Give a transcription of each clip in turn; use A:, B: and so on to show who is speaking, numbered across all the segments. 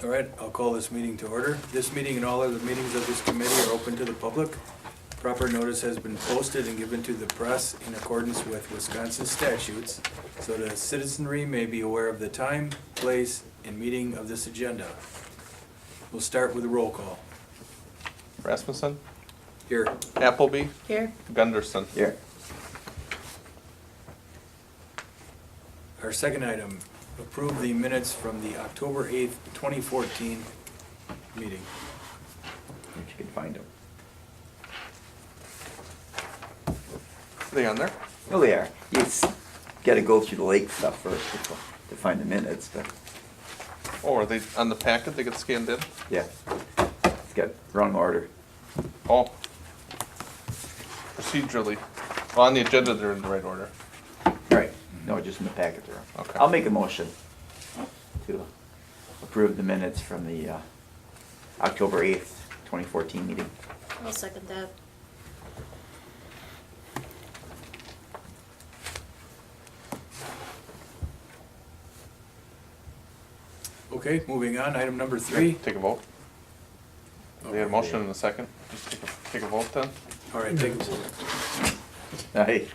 A: All right, I'll call this meeting to order. This meeting and all other meetings of this committee are open to the public. Proper notice has been posted and given to the press in accordance with Wisconsin statutes, so the citizenry may be aware of the time, place, and meeting of this agenda. We'll start with a roll call.
B: Rasmussen,
A: Here.
B: Appleby,
C: Here.
B: Gunderson.
D: Here.
A: Our second item, approve the minutes from the October 8th, 2014 meeting.
D: If you can find them.
B: Are they on there?
D: Oh, they are. You gotta go through the lake stuff first to find the minutes, but,
B: Oh, are they on the packet? They get scanned in?
D: yeah. It's got wrong order.
B: Oh. Procedurally. Well, on the agenda, they're in the right order.
D: Right. No, just in the packet there.
B: Okay.
D: I'll make a motion to approve the minutes from the October 8th, 2014 meeting.
C: I'll second that.
A: Okay, moving on, item number 3.
B: Take a vote. We had a motion and a second. Just take a vote then.
A: All right, take a vote.
D: Aye.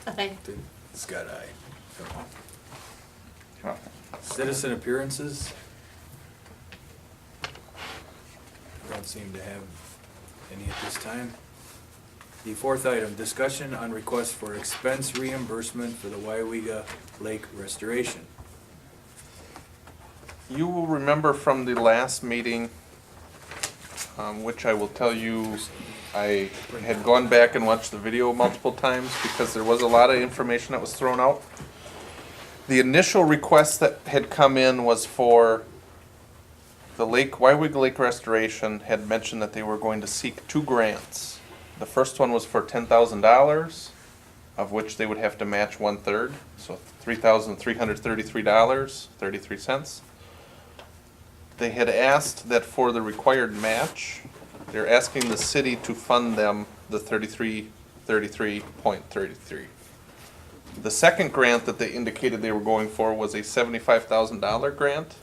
C: Aye.
A: Scott, aye.
D: Oh.
A: Citizen appearances. Don't seem to have any at this time. The fourth item, discussion on request for expense reimbursement for the Weyauwega Lake restoration.
B: You will remember from the last meeting, which I will tell you, I had gone back and watched the video multiple times because there was a lot of information that was thrown out. The initial request that had come in was for the Weyauwega Lake Restoration had mentioned that they were going to seek 2 grants. The first one was for $10,000, of which they would have to match 1/3, so $3,333.33. They had asked that for the required match, they're asking the city to fund them the $33.33. The second grant that they indicated they were going for was a $75,000 grant,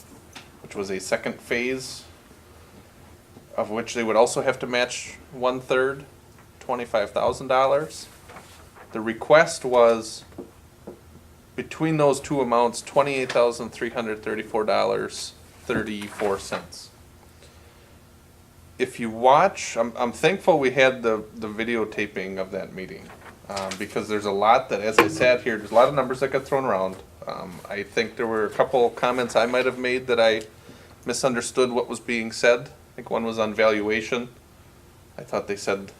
B: which was a second phase, of which they would also have to match 1/3, $25,000. The request was between those two amounts, $28,334.34. If you watch, I'm thankful we had the videotaping of that meeting, because there's a lot that, as I sat here, there's a lot of numbers that got thrown around. I think there were a couple comments I might have made that I misunderstood what was being said. I think one was on valuation. I thought they said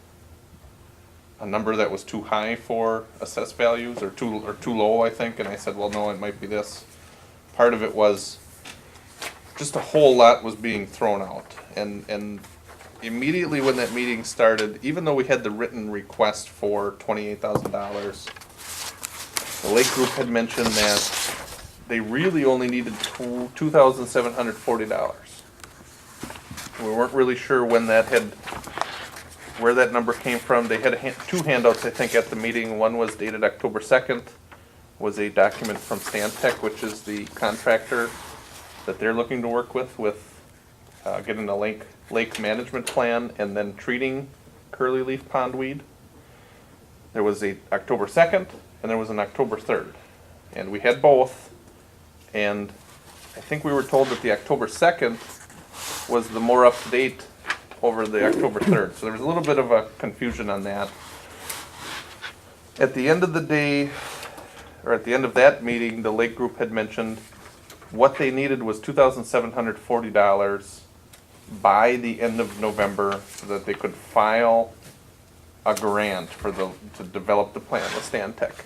B: a number that was too high for assessed values, or too low, I think, and I said, well, no, it might be this. Part of it was just a whole lot was being thrown out, and immediately when that meeting started, even though we had the written request for $28,000, the Lake Group had mentioned that they really only needed $2,740. We weren't really sure where that number came from. They had 2 handouts, I think, at the meeting. One was dated October 2nd, was a document from Stantec, which is the contractor that they're looking to work with getting a lake management plan and then treating curly leaf pondweed. There was a October 2nd and there was an October 3rd. And we had both, and I think we were told that the October 2nd was the more up-to-date over the October 3rd. So there was a little bit of a confusion on that. At the end of the day, or at the end of that meeting, the Lake Group had mentioned what they needed was $2,740 by the end of November so that they could file a grant to develop the plan with Stantec.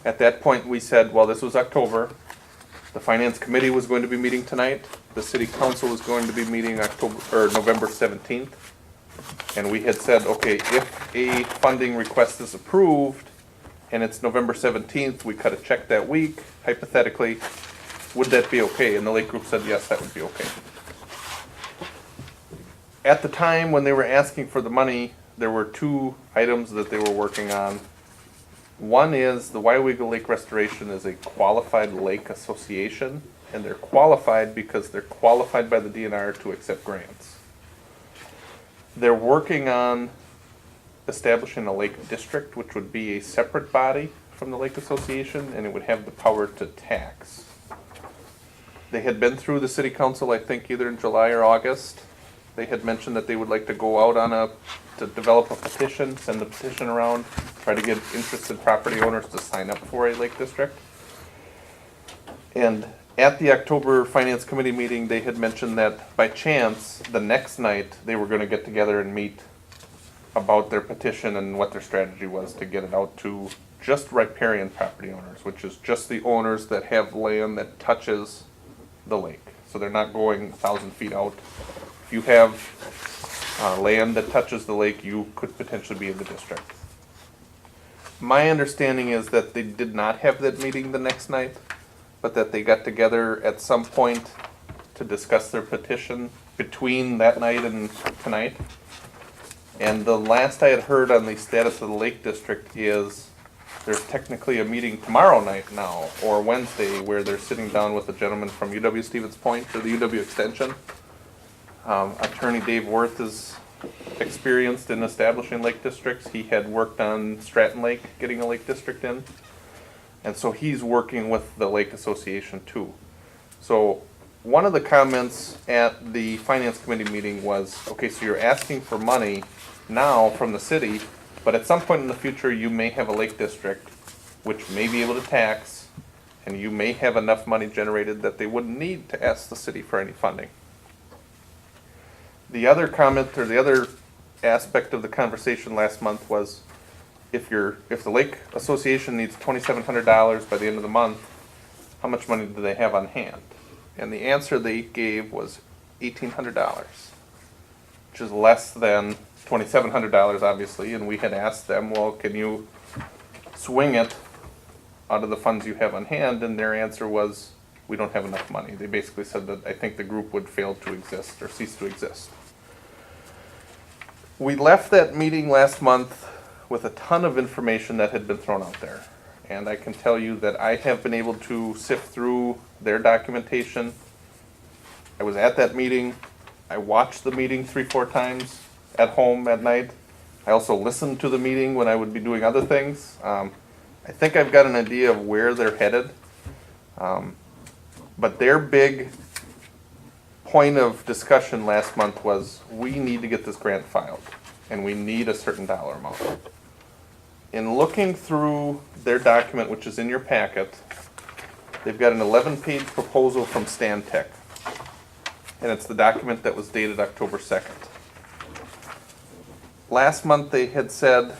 B: At that point, we said, well, this was October. The Finance Committee was going to be meeting tonight. The City Council was going to be meeting November 17th. And we had said, okay, if a funding request is approved and it's November 17th, we cut a check that week, hypothetically, would that be okay? And the Lake Group said, yes, that would be okay. At the time when they were asking for the money, there were 2 items that they were working on. One is the Weyauwega Lake Restoration is a qualified lake association, and they're qualified because they're qualified by the DNR to accept grants. They're working on establishing a lake district, which would be a separate body from the Lake Association, and it would have the power to tax. They had been through the city council, I think, either in July or August. They had mentioned that they would like to go out on to develop a petition, send the petition around, try to get interested property owners to sign up for a lake district. And at the October Finance Committee meeting, they had mentioned that by chance, the next night, they were gonna get together and meet about their petition and what their strategy was to get it out to just riparian property owners, which is just the owners that have land that touches the lake. So they're not going 1,000 feet out. If you have land that touches the lake, you could potentially be in the district. My understanding is that they did not have that meeting the next night, but that they got together at some point to discuss their petition between that night and tonight. And the last I had heard on the status of the Lake District is there's technically a meeting tomorrow night now, or Wednesday, where they're sitting down with a gentleman from UW Stevens Point, or the UW Extension. Attorney Dave Worth is experienced in establishing lake districts. He had worked on Stratton Lake, getting a lake district in. And so he's working with the Lake Association too. So one of the comments at the Finance Committee meeting was, okay, so you're asking for money now from the city, but at some point in the future, you may have a lake district which may be able to tax, and you may have enough money generated that they wouldn't need to ask the city for any funding. The other comment, or the other aspect of the conversation last month was, if the Lake Association needs $2,700 by the end of the month, how much money do they have on hand? And the answer they gave was $1,800, which is less than $2,700, obviously. And we had asked them, well, can you swing it out of the funds you have on hand? And their answer was, we don't have enough money. They basically said that I think the group would fail to exist or cease to exist. We left that meeting last month with a ton of information that had been thrown out there. And I can tell you that I have been able to sift through their documentation. I was at that meeting. I watched the meeting 3-4 times at home at night. I also listened to the meeting when I would be doing other things. I think I've got an idea of where they're headed. But their big point of discussion last month was, we need to get this grant filed, and we need a certain dollar amount. In looking through their document, which is in your packet, they've got an 11-page proposal from Stantec. And it's the document that was dated October 2nd. Last month they had said,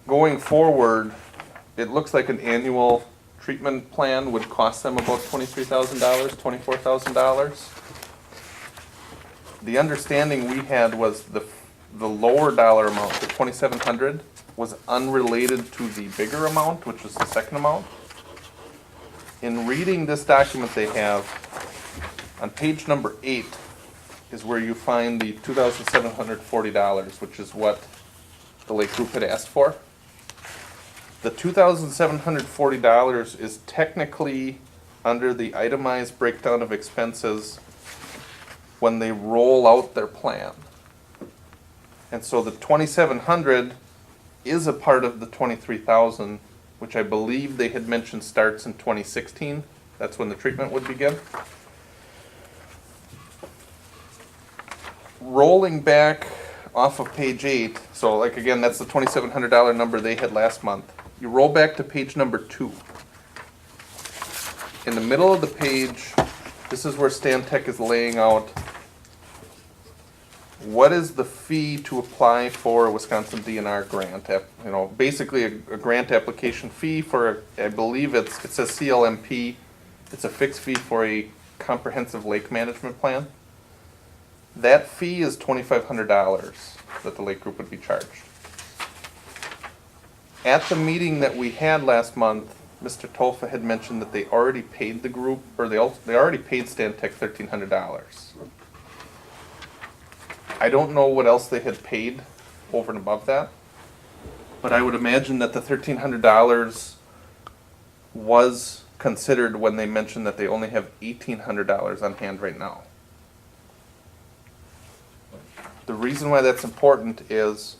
B: going forward, it looks like an annual treatment plan would cost them about $23,000, $24,000. The understanding we had was the lower dollar amount, the $2,700, was unrelated to the bigger amount, which was the second amount. In reading this document they have, on page number 8 is where you find the $2,740, which is what the Lake Group had asked for. The $2,740 is technically under the itemized breakdown of expenses when they roll out their plan. And so the $2,700 is a part of the $23,000, which I believe they had mentioned starts in 2016. That's when the treatment would begin. Rolling back off of page 8, so like again, that's the $2,700 number they had last month. You roll back to page number 2. In the middle of the page, this is where Stantec is laying out what is the fee to apply for a Wisconsin DNR grant. Basically a grant application fee for, I believe it says CLMP. It's a fixed fee for a comprehensive lake management plan. That fee is $2,500 that the Lake Group would be charged. At the meeting that we had last month, Mr. Tolfa had mentioned that they already paid the group, or they already paid Stantec $1,300. I don't know what else they had paid over and above that, but I would imagine that the $1,300 was considered when they mentioned that they only have $1,800 on hand right now. The reason why that's important is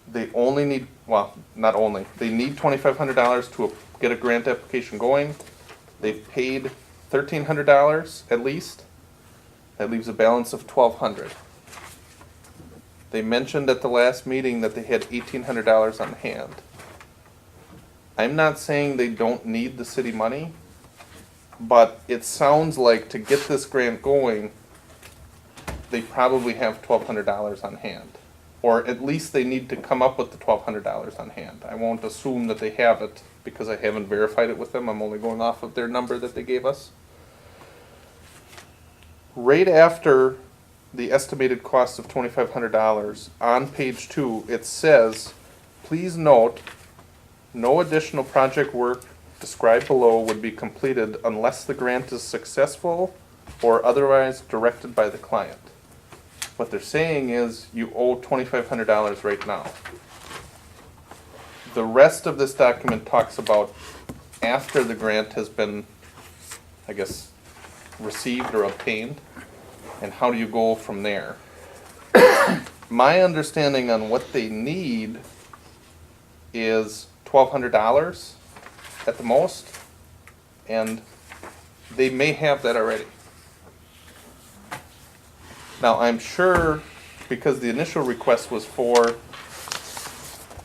B: they only need, well, not only, they need $2,500 to get a grant application going. They've paid $1,300 at least. That leaves a balance of $1,200. They mentioned at the last meeting that they had $1,800 on hand. I'm not saying they don't need the city money, but it sounds like to get this grant going, they probably have $1,200 on hand. Or at least they need to come up with the $1,200 on hand. I won't assume that they have it because I haven't verified it with them. I'm only going off of their number that they gave us. Right after the estimated cost of $2,500, on page 2, it says, please note, no additional project work described below would be completed unless the grant is successful or otherwise directed by the client. What they're saying is you owe $2,500 right now. The rest of this document talks about after the grant has been, I guess, received or obtained, and how do you go from there. My understanding on what they need is $1,200 at the most, and they may have that already. Now, I'm sure, because the initial request was for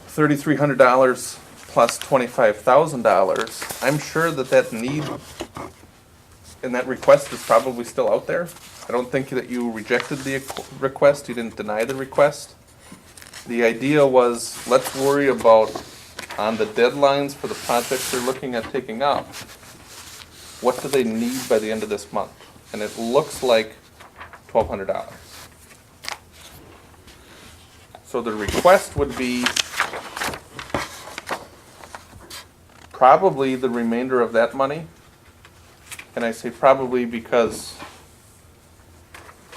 B: $3,300 plus $25,000, I'm sure that that need and that request is probably still out there. I don't think that you rejected the request, you didn't deny the request. The idea was, let's worry about, on the deadlines for the projects they're looking at taking up, what do they need by the end of this month? And it looks like $1,200. So the request would be probably the remainder of that money. And I say probably because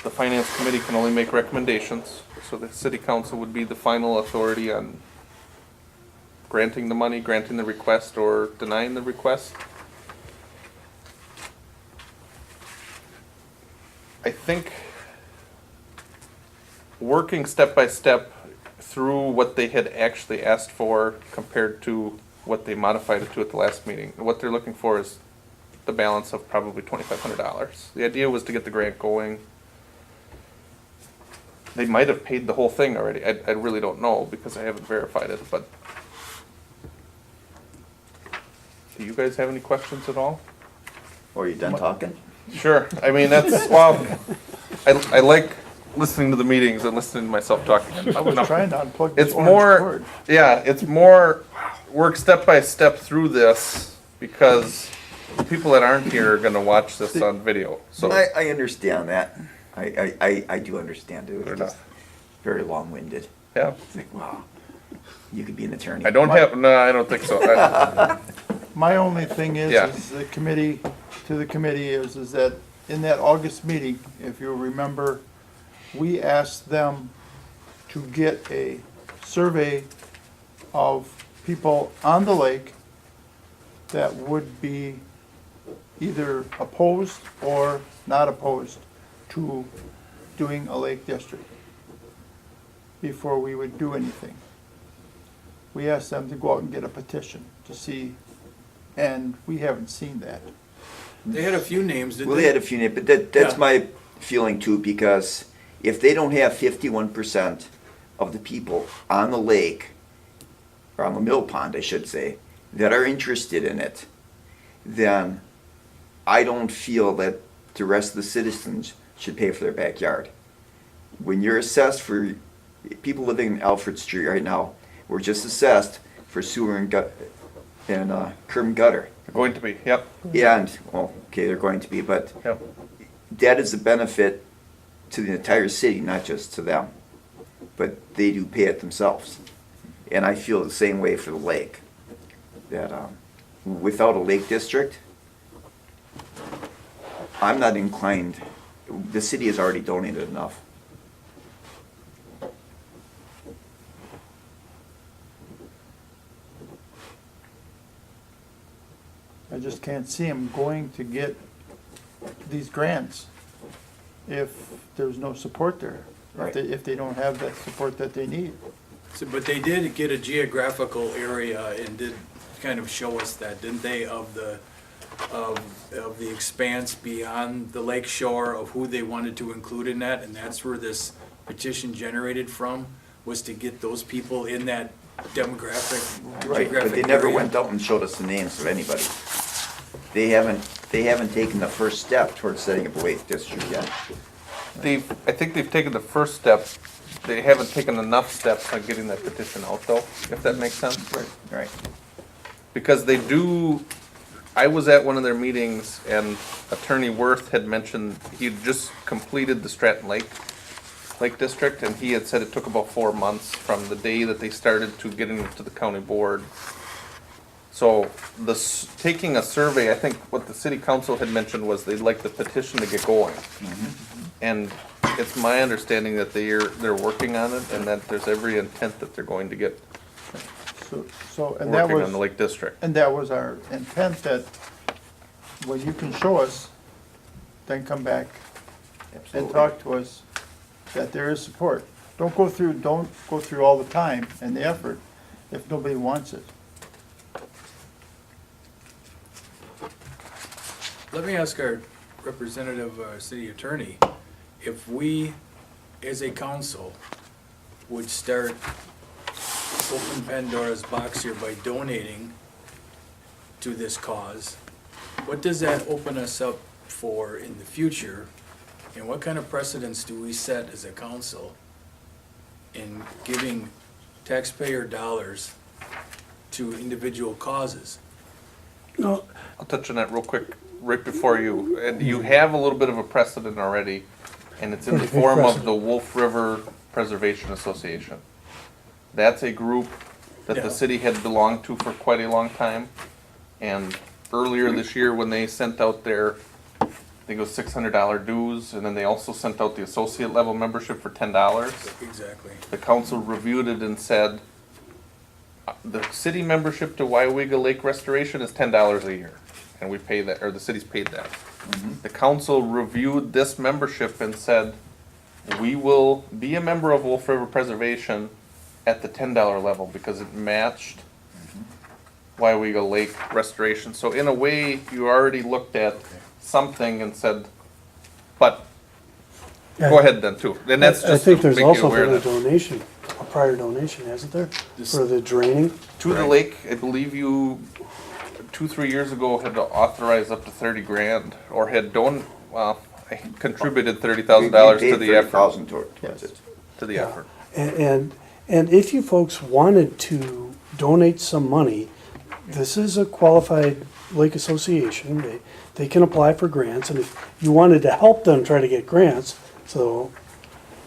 B: the finance committee can only make recommendations. So the city council would be the final authority on granting the money, granting the request, or denying the request. I think working step by step through what they had actually asked for compared to what they modified it to at the last meeting, what they're looking for is the balance of probably $2,500. The idea was to get the grant going. They might have paid the whole thing already. I really don't know because I haven't verified it, but do you guys have any questions at all?
D: Or are you done talking?
B: Sure. I mean, that's, well, I like listening to the meetings and listening to myself talking.
E: I was trying to unplug
B: It's
E: this orange
B: more,
E: cord.
B: yeah, it's more work step by step through this because the people that aren't here are gonna watch this on video, so.
D: I understand that. I do understand it.
B: Fair
D: It's just
B: enough.
D: very long-winded.
B: Yeah,
D: It's like, wow, you could be an attorney.
B: I don't have, no, I don't think so.
E: My only thing
B: Yeah.
E: is the committee, to the committee is that in that August meeting, if you remember, we asked them to get a survey of people on the lake that would be either opposed or not opposed to doing a lake district before we would do anything. We asked them to go out and get a petition to see, and we haven't seen that.
A: They had a few names, didn't
D: Well,
A: they?
D: they had a few names, but that's
A: Yeah.
D: my feeling too, because if they don't have 51% of the people on the lake, or on the mill pond, I should say, that are interested in it, then I don't feel that the rest of the citizens should pay for their backyard. When you're assessed for, people living in Alfred Street right now, we're just assessed for sewer and curb and gutter.
B: They're going to be, yep,
D: And, well, okay, they're going to be, but
B: yep.
D: that is a benefit to the entire city, not just to them. But they do pay it themselves. And I feel the same way for the lake. That without a lake district, I'm not inclined, the city has already donated enough.
E: I just can't see them going to get these grants if there's no support there.
D: Right.
E: If they don't have that support that they need.
A: So, but they did get a geographical area and did kind of show us that, didn't they, of the expanse beyond the lake shore of who they wanted to include in that, and that's where this petition generated from, was to get those people in that demographic,
D: Right, but
A: geographic
D: they never
A: area.
D: went out and showed us the names of anybody. They haven't taken the first step towards setting up a Lake District yet.
B: I think they've taken the first step. They haven't taken enough steps on getting that petition out though, if that makes sense.
D: Right.
B: Because they do, I was at one of their meetings and Attorney Worth had mentioned he'd just completed the Stratton Lake District, and he had said it took about 4 months from the day that they started to getting it to the county board. So taking a survey, I think what the city council had mentioned was they'd like the petition to get going. And it's my understanding that they're working on it and that there's every intent that they're going to get
E: So, and that
B: working on the
E: was,
B: Lake District.
E: and that was our intent, that when you can show us, then come back and
D: Absolutely.
E: talk to us that there is support. Don't go through all the time and the effort if nobody wants it.
A: Let me ask our representative, city attorney, if we, as a council, would start open Pandora's box here by donating to this cause, what does that open us up for in the future? And what kind of precedents do we set as a council in giving taxpayer dollars to individual causes?
B: I'll touch on that real quick, right before you. And you have a little bit of a precedent already, and it's in the
F: Pretty big
B: form of
F: precedent.
B: the Wolf River Preservation Association. That's a group that
A: Yeah.
B: the city had belonged to for quite a long time. And earlier this year, when they sent out their, I think it was $600 dues, and then they also sent out the associate level membership for $10.
A: Exactly.
B: The council reviewed it and said, the city membership to Weyauwega Lake Restoration is $10 a year, and we pay that, or the city's paid that. The council reviewed this membership and said, we will be a member of Wolf River Preservation at the $10 level because it matched Weyauwega Lake Restoration. So in a way, you already looked at something and said, but, go ahead then too. And that's
F: I
B: just to
F: think there's
B: make you
F: also
B: aware
F: been a
B: of that.
F: donation, a prior donation, hasn't there?
A: This-
F: For the draining?
B: To the lake, I believe you, 2-3 years ago, had to authorize up to 30 grand, or had I contributed $30,000 to the effort,
D: $30,000 towards it.
B: to the
F: Yeah.
B: effort.
F: And if you folks wanted to donate some money, this is a qualified lake association. They can apply for grants, and if you wanted to help them try to get grants, so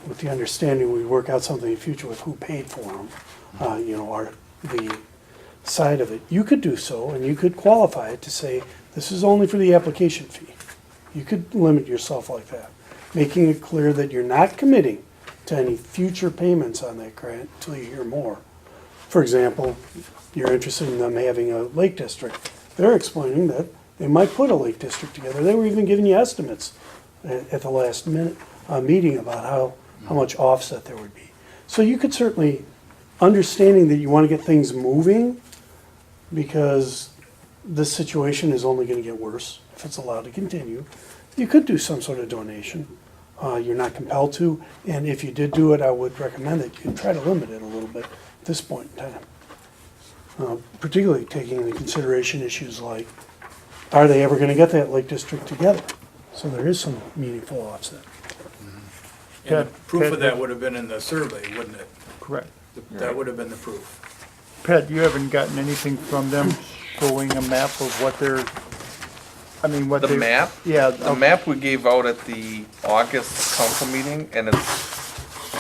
F: with the understanding we work out something in the future with who paid for them, the side of it, you could do so, and you could qualify it to say, this is only for the application fee. You could limit yourself like that, making it clear that you're not committing to any future payments on that grant until you hear more. For example, you're interested in them having a lake district. They're explaining that they might put a lake district together. They were even giving you estimates at the last minute meeting about how much offset there would be. So you could certainly, understanding that you want to get things moving, because this situation is only going to get worse if it's allowed to continue, you could do some sort of donation. You're not compelled to, and if you did do it, I would recommend that you try to limit it a little bit at this point in time. Particularly taking into consideration issues like, are they ever going to get that lake district together? So there is some meaningful offset.
A: And the
E: Pat-
A: proof of
E: Pat-
A: that would have been in the survey, wouldn't it?
E: Correct.
A: That would have been the proof.
E: Pat, you haven't gotten anything from them showing a map of what they're, what
B: The
E: they.
B: map?
E: Yeah.
B: The map we gave out at the August council meeting, and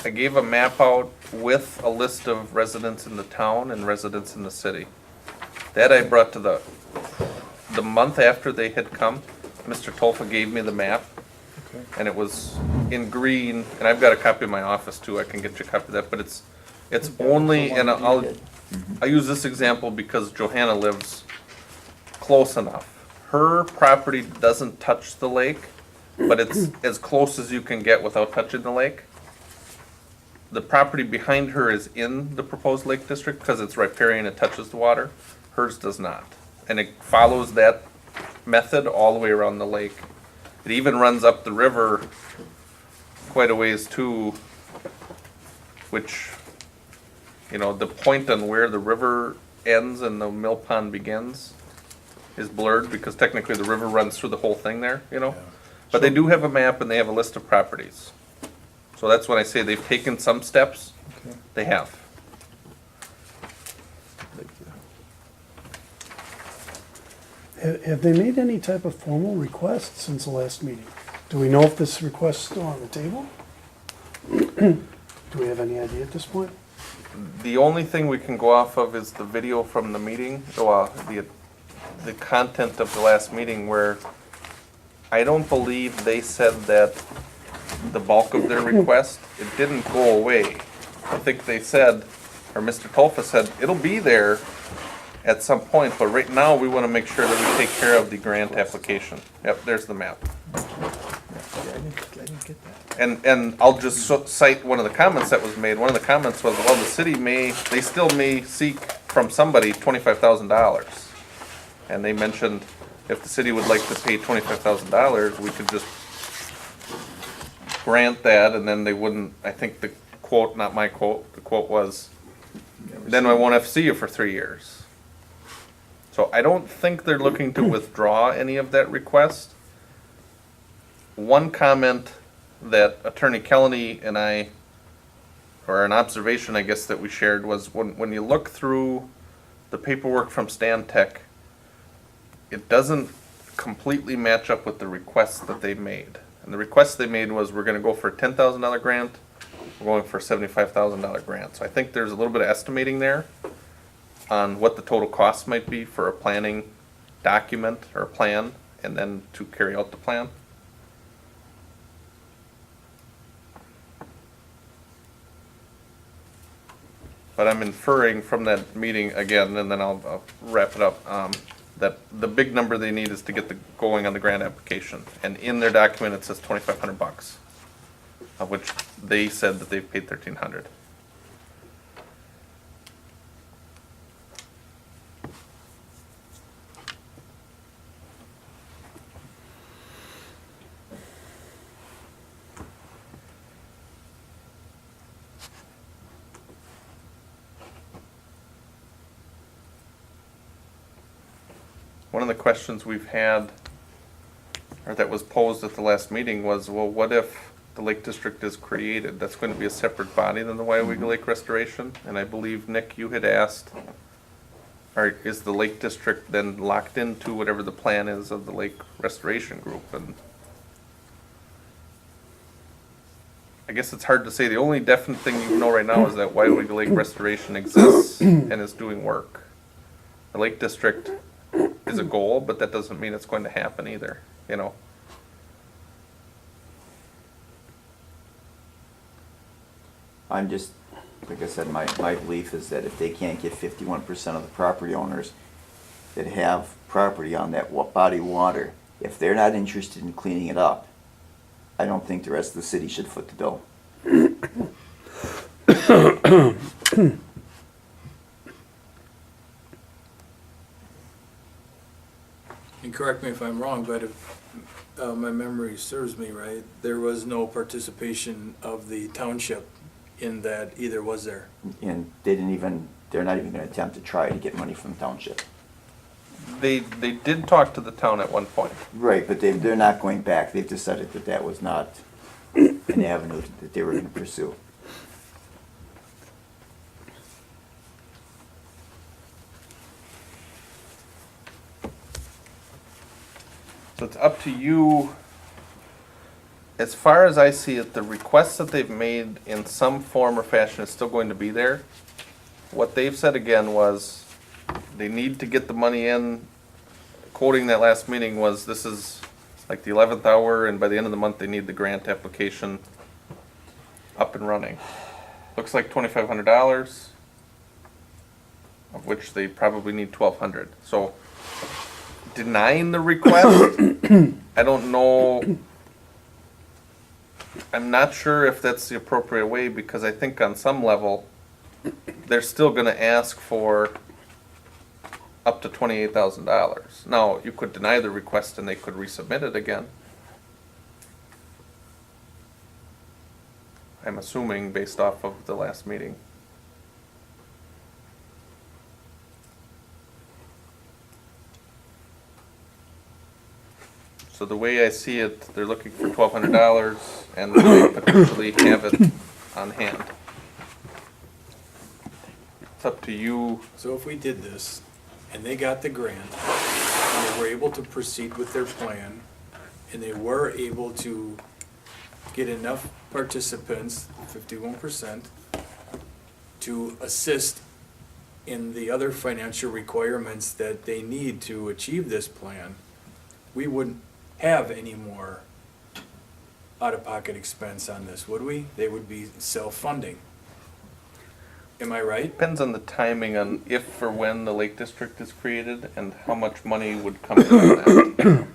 B: I gave a map out with a list of residents in the town and residents in the city. That I brought to the month after they had come, Mr. Tolfa gave me the map,
E: Okay.
B: and it was in green, and I've got a copy in my office too, I can get you a copy of that, but it's only, and I use this example because Johanna lives close enough. her property doesn't touch the lake, but it's as close as you can get without touching the lake. The property behind her is in the proposed lake district because it's riparian, it touches the water. Hers does not. And it follows that method all the way around the lake. It even runs up the river quite a ways too, which, you know, the point on where the river ends and the mill pond begins is blurred because technically the river runs through the whole thing there, you know? But they do have a map and they have a list of properties. So that's when I say they've taken some steps,
E: Okay.
B: they have.
F: Have they made any type of formal request since the last meeting? Do we know if this request is still on the table? Do we have any idea at this point?
B: The only thing we can go off of is the video from the meeting, the content of the last meeting where I don't believe they said that the bulk of their request, it didn't go away. I think they said, or Mr. Tolfa said, it'll be there at some point, but right now we want to make sure that we take care of the grant application. Yep, there's the map.
E: Yeah, I didn't get that.
B: And I'll just cite one of the comments that was made. One of the comments was, well, the city they still may seek from somebody $25,000. And they mentioned if the city would like to pay $25,000, we could just grant that and then they wouldn't, I think the quote, not my quote, the quote was, then I won't have to see you for 3 years. So I don't think they're looking to withdraw any of that request. One comment that Attorney Kelly and I, or an observation I guess that we shared was when you look through the paperwork from Stan Tech, it doesn't completely match up with the requests that they made. And the request they made was we're gonna go for a $10,000 grant, we're going for a $75,000 grant. So I think there's a little bit of estimating there on what the total cost might be for a planning document or a plan, and then to carry out the plan. But I'm inferring from that meeting again, and then I'll wrap it up, that the big number they need is to get going on the grant application. And in their document, it says $2,500, of which they said that they've paid $1,300. One of the questions we've had, or that was posed at the last meeting was, well, what if the Lake District is created? That's going to be a separate body than the Weyauwega Lake Restoration. And I believe, Nick, you had asked, or is the Lake District then locked into whatever the plan is of the Lake Restoration Group? And I guess it's hard to say. The only definite thing you know right now is that Weyauwega Lake Restoration exists and is doing work. The Lake District is a goal, but that doesn't mean it's going to happen either, you know.
D: I'm just, like I said, my belief is that if they can't get 51% of the property owners that have property on that body of water, if they're not interested in cleaning it up, I don't think the rest of the city should foot the bill.
A: And correct me if I'm wrong, but if my memory serves me right, there was no participation of the township in that either, was there?
D: And they're not even gonna attempt to try to get money from the township.
B: They did talk to the town at one point.
D: Right, but they're not going back. They've decided that that was not an avenue that they were gonna pursue.
B: So it's up to you. As far as I see it, the requests that they've made in some form or fashion is still going to be there. What they've said again was they need to get the money in. Quoting that last meeting was, this is like the 11th hour, and by the end of the month they need the grant application up and running. Looks like $2,500, of which they probably need $1,200. So denying the request, I don't know. I'm not sure if that's the appropriate way, because I think on some level, they're still gonna ask for up to $28,000. Now, you could deny the request and they could resubmit it again. I'm assuming based off of the last meeting. So the way I see it, they're looking for $1,200 and they potentially have it on hand. It's up to you.
A: So if we did this, and they got the grant, and they were able to proceed with their plan, and they were able to get enough participants, 51%, to assist in the other financial requirements that they need to achieve this plan, we wouldn't have any more out-of-pocket expense on this, would we? They would be self-funding. Am I right?
B: Depends on the timing on if or when the Lake District is created and how much money would come from that.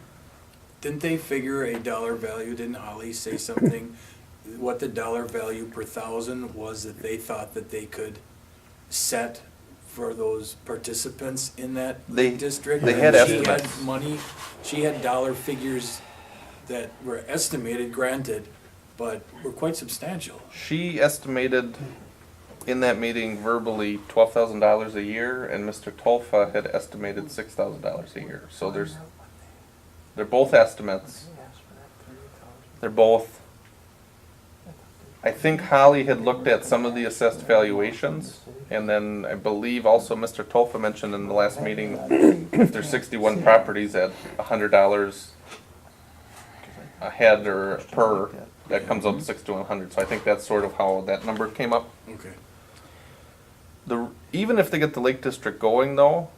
A: Didn't they figure a dollar value, didn't Holly say something? What the dollar value per thousand was that they thought that they could set for those participants in that
B: They-
A: district?
B: they had
A: And she
B: estimates.
A: had money, she had dollar figures that were estimated, granted, but were quite substantial.
B: She estimated in that meeting verbally $12,000 a year, and Mr. Tolfa had estimated $6,000 a year. So they're both estimates. They're both, I think Holly had looked at some of the assessed valuations, and then I believe also Mr. Tolfa mentioned in the last meeting, if there's 61 properties at $100 a head or per, that comes up to 6,100. So I think that's sort of how that number came up.
A: Okay.
B: Even if they get the Lake District going though,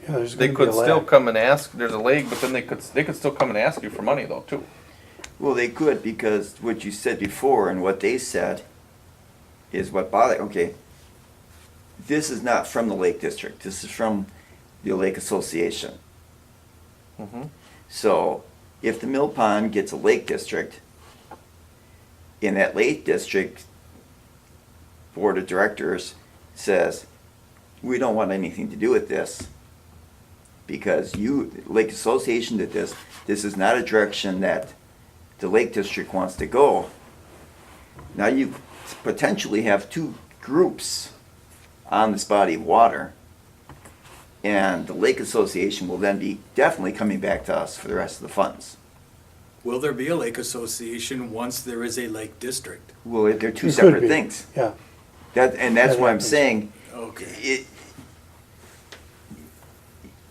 F: Yeah, there's
B: they
F: gonna be a
B: could still
F: lag.
B: come and ask, there's a lake, but then they could still come and ask you for money though too.
D: Well, they could, because what you said before and what they said is what bothered, okay. This is not from the Lake District, this is from the Lake Association.
B: Mm-hmm.
D: So, if the Mill Pond gets a Lake District, in that Lake District, Board of Directors says, we don't want anything to do with this, because Lake Association did this, this is not a direction that the Lake District wants to go. Now you potentially have two groups on this body of water, and the Lake Association will then be definitely coming back to us for the rest of the funds.
A: Will there be a lake association once there is a lake district?
D: Well, they're two
F: It could
D: separate
F: be.
D: things.
F: Yeah,
D: And that's
F: That
D: why I'm
F: happens.
D: saying,
A: Okay.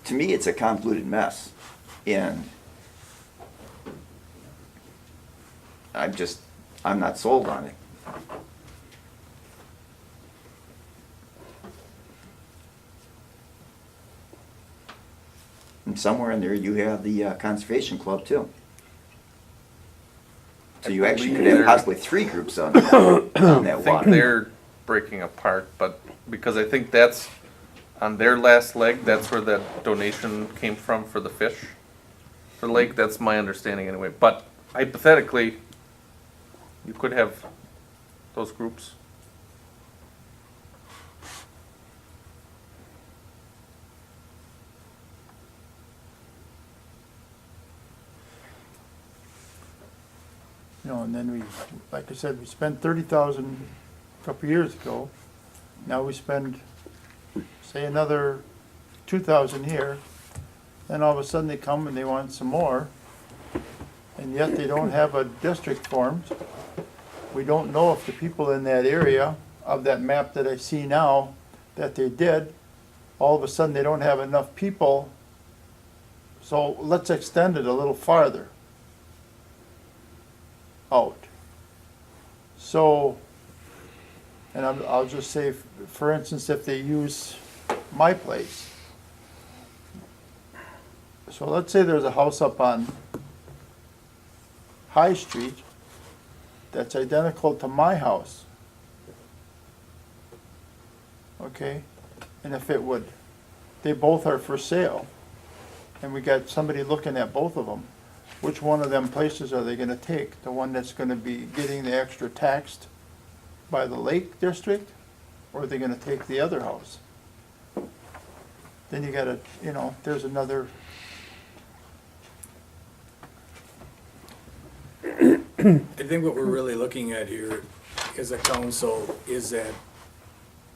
D: to me, it's a convoluted mess. And I'm not sold on it. And somewhere in there, you have the Conservation Club too. So you actually could have possibly three groups on that
B: I think
D: water.
B: they're breaking apart, but because I think that's on their last leg, that's where that donation came from for the fish. For the lake, that's my understanding anyway. But hypothetically, you could have those groups.
E: You know, and then we, like I said, we spent 30,000 a couple of years ago. Now we spend, say, another 2,000 here. Then all of a sudden they come and they want some more. And yet they don't have a district formed. We don't know if the people in that area of that map that I see now, that they did, all of a sudden they don't have enough people. So let's extend it a little farther out. So, and I'll just say, for instance, if they use my place. So let's say there's a house up on High Street that's identical to my house. Okay? And if it would, they both are for sale. and we got somebody looking at both of them, which one of them places are they gonna take? The one that's gonna be getting the extra taxed by the Lake District, or are they gonna take the other house? Then you gotta, there's another,
A: I think what we're really looking at here as a council is that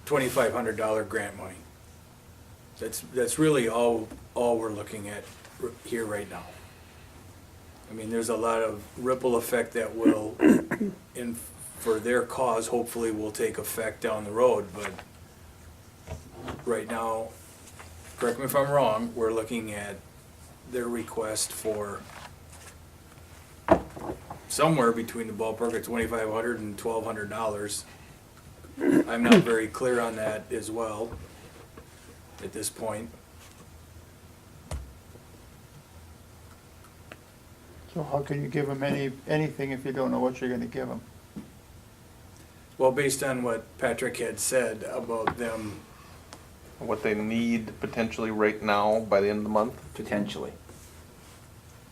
A: $2,500 grant money. That's really all we're looking at here right now. I mean, there's a lot of ripple effect that will, and for their cause, hopefully will take effect down the road, but right now, correct me if I'm wrong, we're looking at their request for somewhere between the ballpark of $2,500 and $1,200. I'm not very clear on that as well at this point.
E: so how can you give them anything if you don't know what you're gonna give them?
A: Well, based on what Patrick had said about them,
B: What they need potentially right now by the end of the month.
D: Potentially.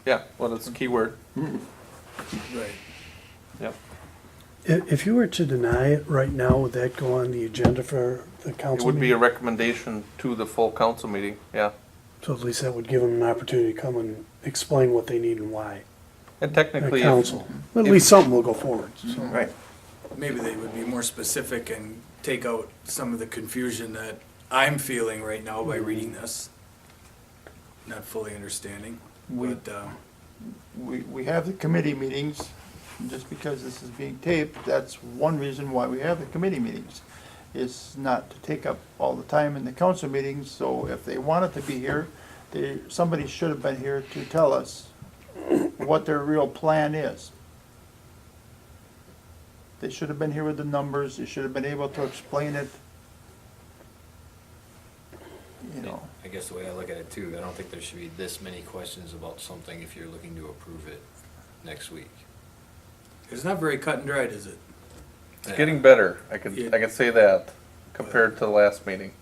B: Yeah, well, that's a key word.
A: right,
B: Yep.
F: If you were to deny it right now, would that go on the agenda for the
B: It
F: council
B: would be a
F: meeting?
B: recommendation to the full council meeting, yeah.
F: So at least that would give them an opportunity to come and explain what they need and why.
B: And
F: The
B: technically, if,
F: council. At
B: if-
F: least something will go forward, so.
D: Right.
A: maybe they would be more specific and take out some of the confusion that I'm feeling right now by reading this. Not fully understanding,
E: We-
A: but,
E: We have the committee meetings, and just because this is being taped, that's one reason why we have the committee meetings. Is not to take up all the time in the council meetings, so if they wanted to be here, somebody should have been here to tell us what their real plan is. They should have been here with the numbers, they should have been able to explain it.
G: I guess the way I look at it too, I don't think there should be this many questions about something if you're looking to approve it next week.
A: it's not very cut and dried, is it?
B: it's getting better, I
A: Yeah.
B: can say that, compared to the last meeting.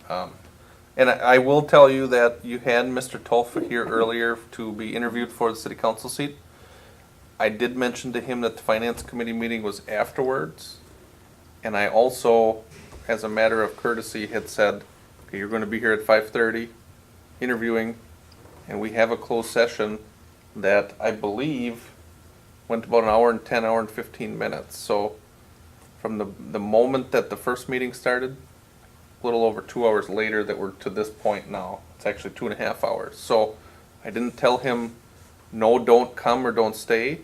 B: And I will tell you that you had Mr. Tolfa here earlier to be interviewed for the city council seat. I did mention to him that the finance committee meeting was afterwards. And I also, as a matter of courtesy, had said, okay, you're gonna be here at 5:30, interviewing, and we have a closed session that I believe went about an hour and 10, hour and 15 minutes. So from the moment that the first meeting started, a little over 2 hours later that we're to this point now. It's actually 2.5 hours. So I didn't tell him, no, don't come or don't stay.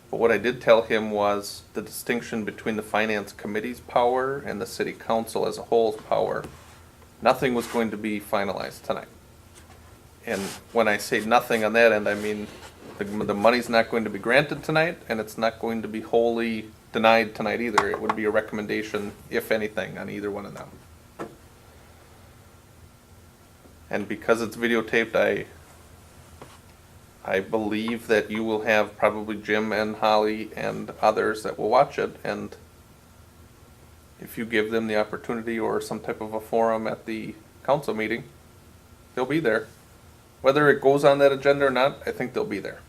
B: But what I did tell him was the distinction between the finance committee's power and the city council as a whole's power. Nothing was going to be finalized tonight. And when I say nothing on that end, I mean the money's not going to be granted tonight, and it's not going to be wholly denied tonight either. It would be a recommendation, if anything, on either one of them. And because it's videotaped, I believe that you will have probably Jim and Holly and others that will watch it, and if you give them the opportunity or some type of a forum at the council meeting, they'll be there. Whether it goes on that agenda or not, I think they'll be there.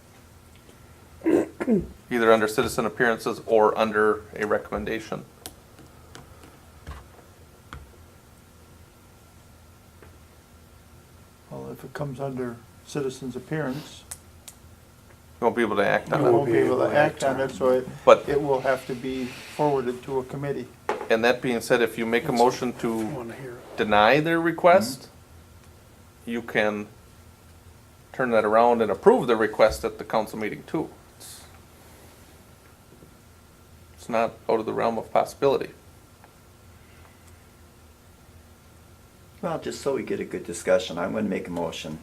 B: Either under citizen appearances or under a recommendation.
E: Well, if it comes under citizens' appearance,
B: You won't be able to act
E: we
B: on it.
E: won't be able to act on it, so
B: But-
E: it will have to be forwarded to a committee.
B: And that being said, if you make a motion
F: I
B: to
F: wanna hear it.
B: deny their request, you can turn that around and approve the request at the council meeting too. It's not out of the realm of possibility.
D: Well, just so we get a good discussion, I'm gonna make a motion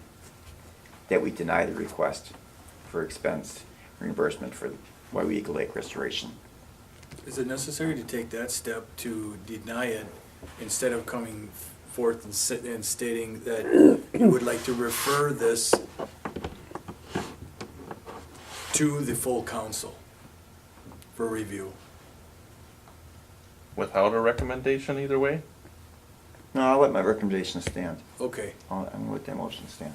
D: that we deny the request for expense reimbursement for Weyauwega Lake restoration.
A: Is it necessary to take that step to deny it instead of coming forth and stating that you would like to refer this to the full council for review?
B: Without a recommendation either way?
D: No, I'll let my recommendation stand.
A: Okay,
D: I'm gonna let that motion stand.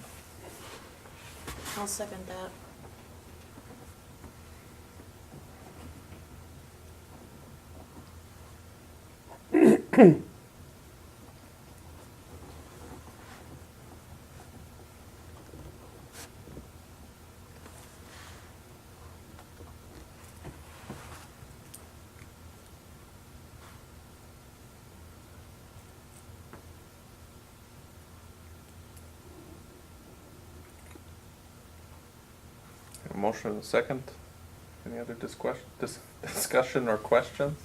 C: I'll second that.
B: A motion and a second. Any other discussion or questions?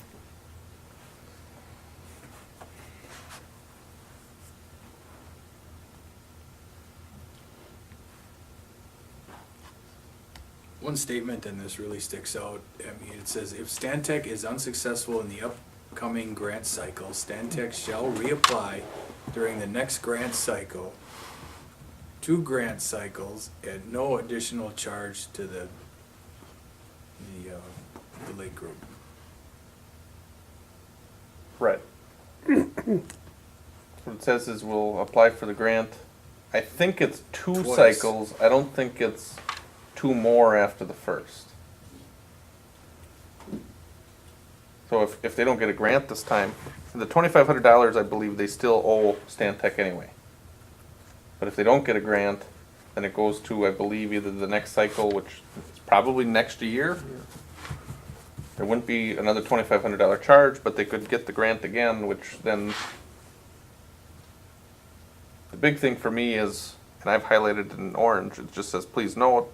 A: One statement, and this really sticks out, I mean, it says, if Stantec is unsuccessful in the upcoming grant cycle, Stantec shall reapply during the next grant cycle, 2 grant cycles, at no additional charge to the Lake Group.
B: Right. What it says is we'll apply for the grant. I think it's 2
A: Twice.
B: cycles. I don't think it's 2 more after the first. So if they don't get a grant this time, the $2,500, I believe they still owe Stantec anyway. But if they don't get a grant, then it goes to, I believe, either the next cycle, which is probably next year. There wouldn't be another $2,500 charge, but they could get the grant again, which then, the big thing for me is, and I've highlighted in orange, it just says, please note,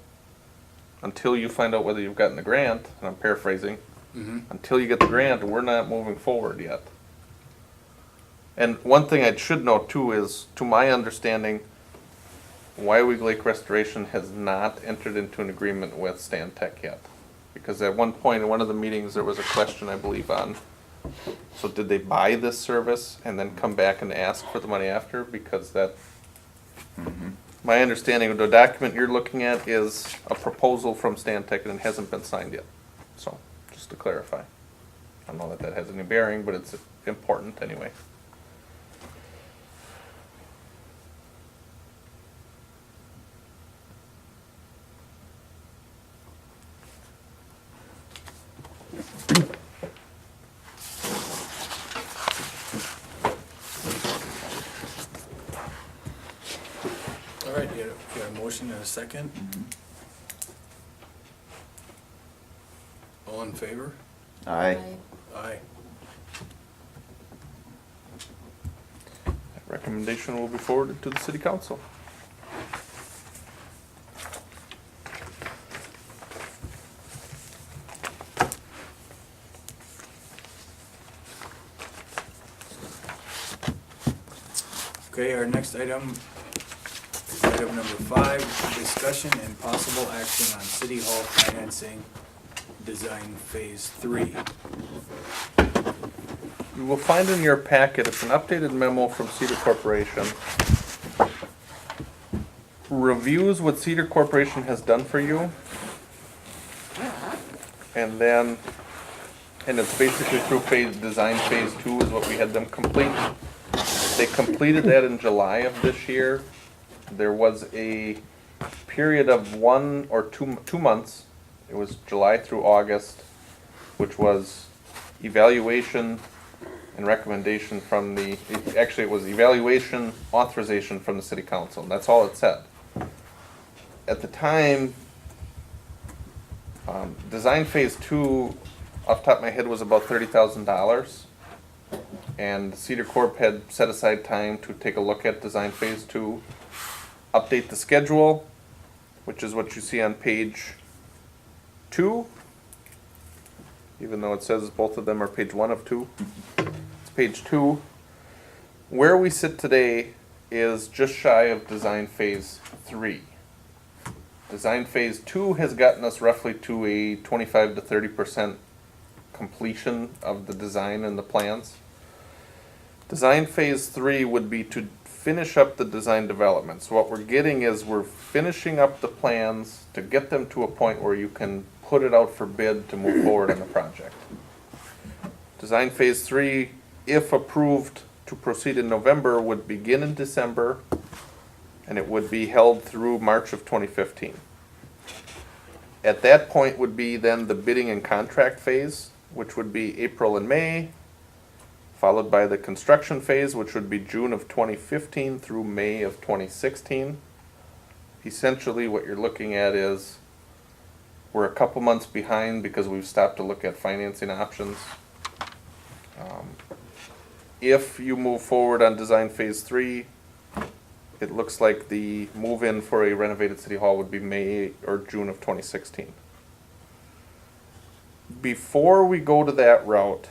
B: until you find out whether you've gotten the grant, and I'm paraphrasing, until you get the grant, we're not moving forward yet. And one thing I should note too is, to my understanding, Weyauwega Lake Restoration has not entered into an agreement with Stantec yet. Because at one point in one of the meetings, there was a question, I believe, on, so did they buy this service and then come back and ask for the money after? Because that, my understanding of the document you're looking at is a proposal from Stantec and it hasn't been signed yet. So, just to clarify. I don't know that that has any bearing, but it's important anyway.
A: All right, you got a motion and a second? All in favor?
D: Aye.
A: Aye.
B: That recommendation will be forwarded to the city council.
A: Okay, our next item is item number 5, discussion and possible action on City Hall financing design phase 3.
B: You will find in your packet, it's an updated memo from Cedar Corporation. Reviews what Cedar Corporation has done for you. And then, and it's basically through design phase 2 is what we had them complete. They completed that in July of this year. There was a period of 1 or 2 months. It was July through August, which was evaluation and recommendation from actually it was evaluation authorization from the city council, and that's all it said. At the time, design phase 2, off the top of my head, was about $30,000. And Cedar Corp had set aside time to take a look at design phase 2, update the schedule, which is what you see on page 2, even though it says both of them are page 1 of 2. It's page 2. Where we sit today is just shy of design phase 3. Design phase 2 has gotten us roughly to a 25 to 30% completion of the design and the plans. Design phase 3 would be to finish up the design development. So what we're getting is we're finishing up the plans to get them to a point where you can put it out for bid to move forward on the project. Design phase 3, if approved to proceed in November, would begin in December and it would be held through March of 2015. At that point would be then the bidding and contract phase, which would be April and May, followed by the construction phase, which would be June of 2015 through May of 2016. Essentially, what you're looking at is we're a couple months behind because we've stopped to look at financing options. If you move forward on design phase 3, it looks like the move-in for a renovated city hall would be May or June of 2016. Before we go to that route,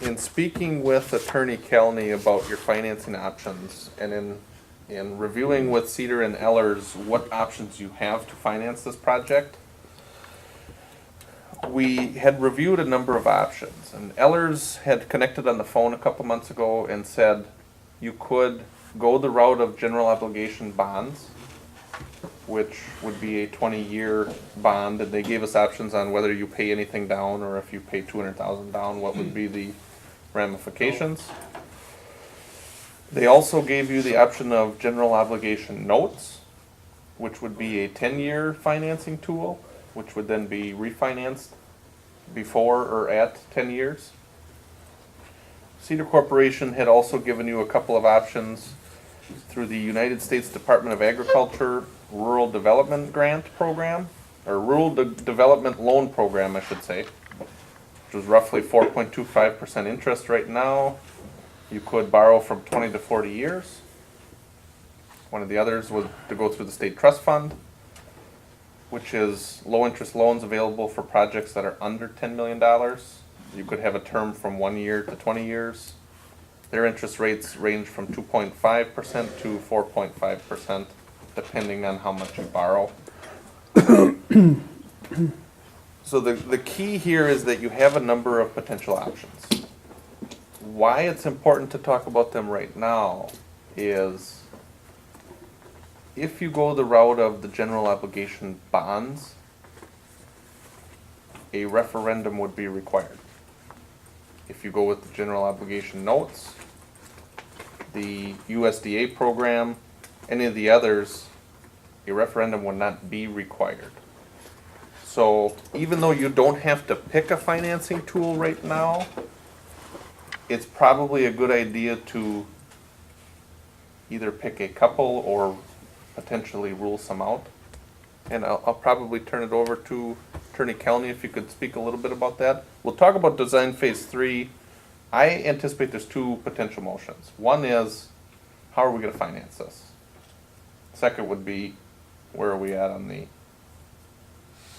B: in speaking with Attorney Kelney about your financing options and in reviewing with Cedar and Ellers what options you have to finance this project, we had reviewed a number of options, and Ellers had connected on the phone a couple months ago and said you could go the route of general obligation bonds, which would be a 20-year bond, and they gave us options on whether you pay anything down or if you pay $200,000 down, what would be the ramifications. They also gave you the option of general obligation notes, which would be a 10-year financing tool, which would then be refinanced before or at 10 years. Cedar Corporation had also given you a couple of options through the United States Department of Agriculture Rural Development Grant Program, or Development Loan Program, I should say, which was roughly 4.25% interest right now. You could borrow from 20 to 40 years. One of the others was to go through the state trust fund, which is low interest loans available for projects that are under $10 million. You could have a term from 1 year to 20 years. Their interest rates range from 2.5% to 4.5%, depending on how much you borrow. So the key here is that you have a number of potential options. Why it's important to talk about them right now is if you go the route of the general obligation bonds, a referendum would be required. If you go with the general obligation notes, the USDA program, any of the others, a referendum would not be required. So even though you don't have to pick a financing tool right now, it's probably a good idea to either pick a couple or potentially rule some out. And I'll probably turn it over to Attorney Kelney if you could speak a little bit about that. We'll talk about design phase 3. I anticipate there's two potential motions. One is, how are we going to finance this? Second would be, where are we at on the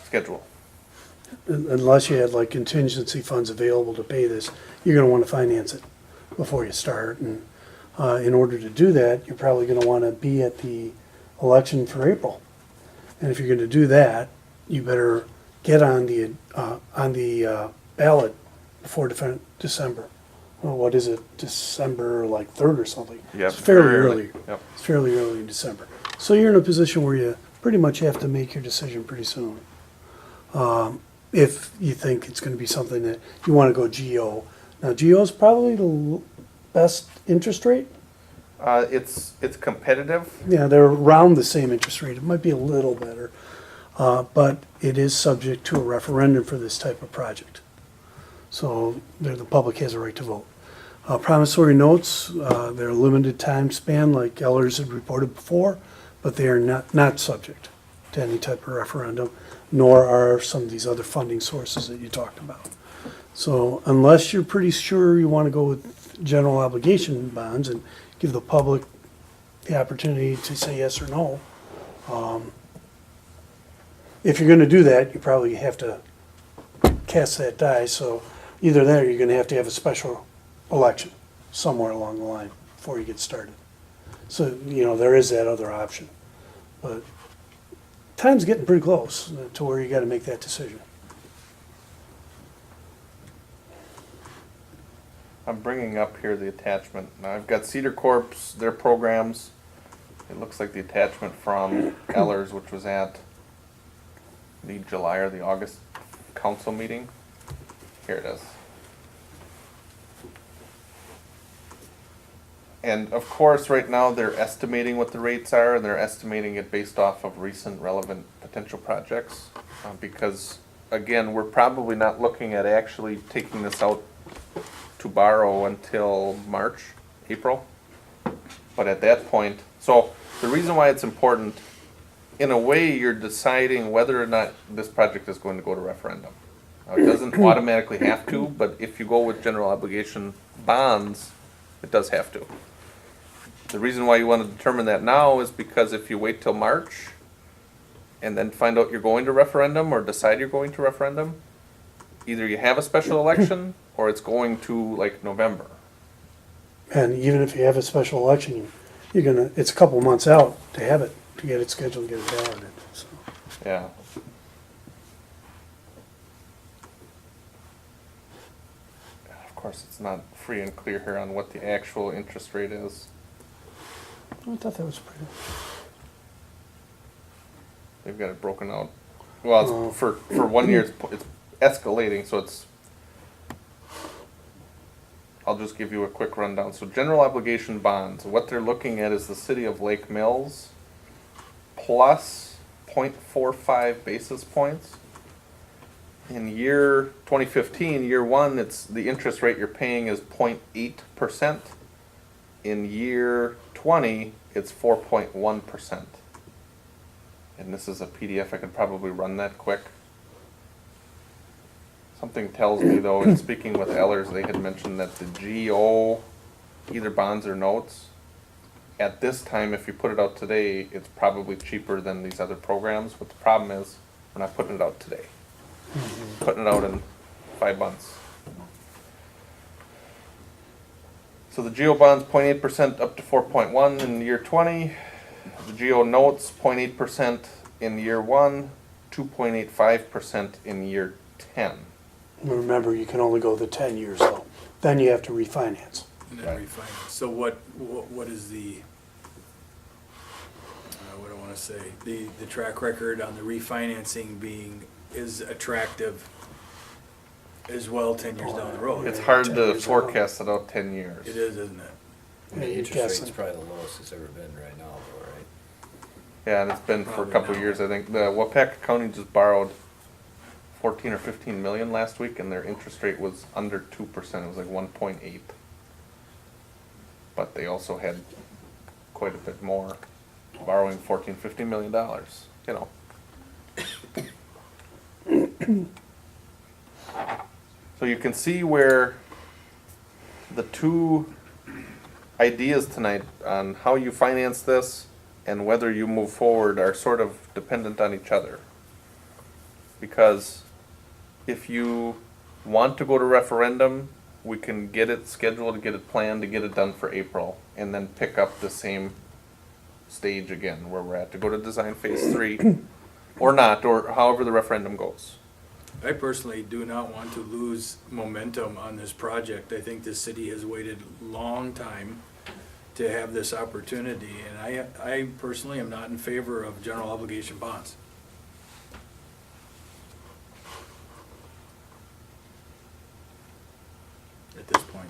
B: schedule?
F: Unless you had like contingency funds available to pay this, you're gonna wanna finance it before you start. And in order to do that, you're probably gonna wanna be at the election for April. And if you're gonna do that, you better get on the ballot before December. Well, what is it, December like 3rd or something?
B: Yep,
F: It's fairly
B: very
F: early.
B: early. Yep.
F: It's fairly early in December. So you're in a position where you pretty much have to make your decision pretty soon. If you think it's gonna be something that you wanna go GO. Now, GO is probably the best interest rate.
B: It's competitive.
F: Yeah, they're around the same interest rate. It might be a little better. But it is subject to a referendum for this type of project. So the public has a right to vote. Promissory notes, they're a limited time span like Ellers had reported before, but they are not subject to any type of referendum, nor are some of these other funding sources that you talked about. So unless you're pretty sure you want to go with general obligation bonds and give the public the opportunity to say yes or no, if you're going to do that, you probably have to cast that die. So either that or you're going to have a special election somewhere along the line before you get started. So, there is that other option. But time's getting pretty close to where you got to make that decision.
B: I'm bringing up here the attachment. Now I've got Cedar Corp's, their programs. It looks like the attachment from Ellers, which was at the July or the August council meeting. Here it is. And of course, right now, they're estimating what the rates are, and they're estimating it based off of recent relevant potential projects. Because, again, we're probably not looking at actually taking this out to borrow until March, April. But at that point, so the reason why it's important, in a way, you're deciding whether or not this project is going to go to referendum. Now, it doesn't automatically have to, but if you go with general obligation bonds, it does have to. The reason why you want to determine that now is because if you wait till March and then find out you're going to referendum or decide you're going to referendum, either you have a special election or it's going to like November.
F: And even if you have a special election, it's a couple months out to have it, to get it scheduled, get it balloted, so.
B: Yeah. Of course, it's not free and clear here on what the actual interest rate is.
F: I thought that was pretty,
B: They've got it broken out. Well,
F: Oh.
B: it's for 1 year, it's escalating, so it's. I'll just give you a quick rundown. So general obligation bonds, what they're looking at is the city of Lake Mills plus 0.45 basis points. In year 2015, year one, the interest rate you're paying is 0.8%. In year 20, it's 4.1%. And this is a PDF, I could probably run that quick. Something tells me though, in speaking with Ellers, they had mentioned that the GO, either bonds or notes, at this time, if you put it out today, it's probably cheaper than these other programs, but the problem is, we're not putting it out today. Putting it out in 5 months. So the GO bonds 0.8% up to 4.1 in year 20. The GO notes 0.8% in year 1, 2.85% in year 10.
F: remember, you can only go the 10 years though. Then you have to refinance.
A: And then
B: Right.
A: refinance. So what is the, what do I wanna say? The track record on the refinancing is attractive as well 10 years down the road.
B: It's
F: Yeah,
B: hard
F: 10
B: to
F: years out.
B: forecast it out 10 years.
A: It is, isn't it?
G: I mean,
F: you're
G: interest rate's
F: guessing.
G: probably the lowest it's ever been right now, though, right?
B: Yeah, and it's been for a
A: Probably
B: couple of
A: not.
B: years, I think. The Weyauwega County just borrowed 14 or 15 million last week, and their interest rate was under 2%. It was like 1.8. But they also had quite a bit more, borrowing 14, 15 million dollars, you know. So you can see where the two ideas tonight on how you finance this and whether you move forward are sort of dependent on each other. Because if you want to go to referendum, we can get it scheduled, get it planned, to get it done for April, and then pick up the same stage again where we're at to go to design phase 3, or not, or however the referendum goes.
A: I personally do not want to lose momentum on this project. I think this city has waited a long time to have this opportunity, and I personally am not in favor of general obligation bonds. At this point.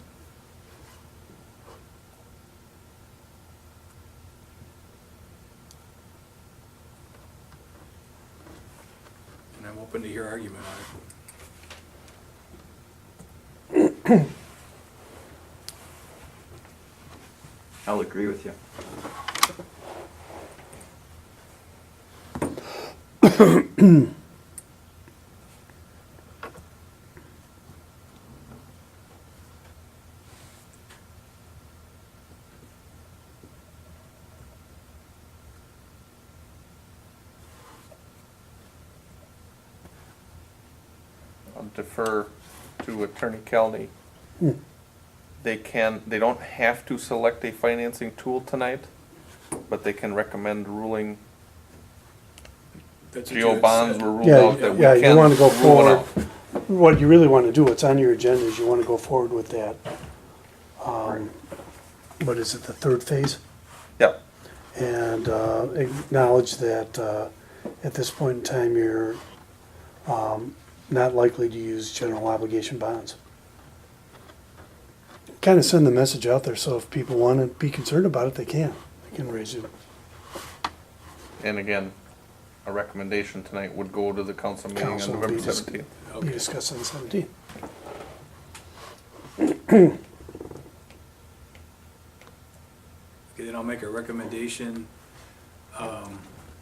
A: And I'm open to hear argument on it.
D: I'll agree with you.
B: I'll defer to Attorney Kelly. They don't have to select a financing tool tonight, but they can recommend ruling.
A: That's what you
B: GO
A: had
B: bonds
A: said.
B: were ruled
F: Yeah,
B: out that we
F: yeah,
B: can
F: you wanna go
B: rule one
F: forward.
B: out.
F: What you really wanna do, what's on your agenda is you wanna go forward with that. What is it, the third phase?
B: Yep,
F: And acknowledge that at this point in time, you're not likely to use general obligation bonds. kind of send the message out there, so if people want to be concerned about it, they can raise it.
B: And again, a recommendation tonight would go to the council meeting on
F: Council,
B: November
F: we just-
B: 17th.
F: You
A: Okay.
F: discuss on the 17th.
A: Okay, then I'll make a recommendation on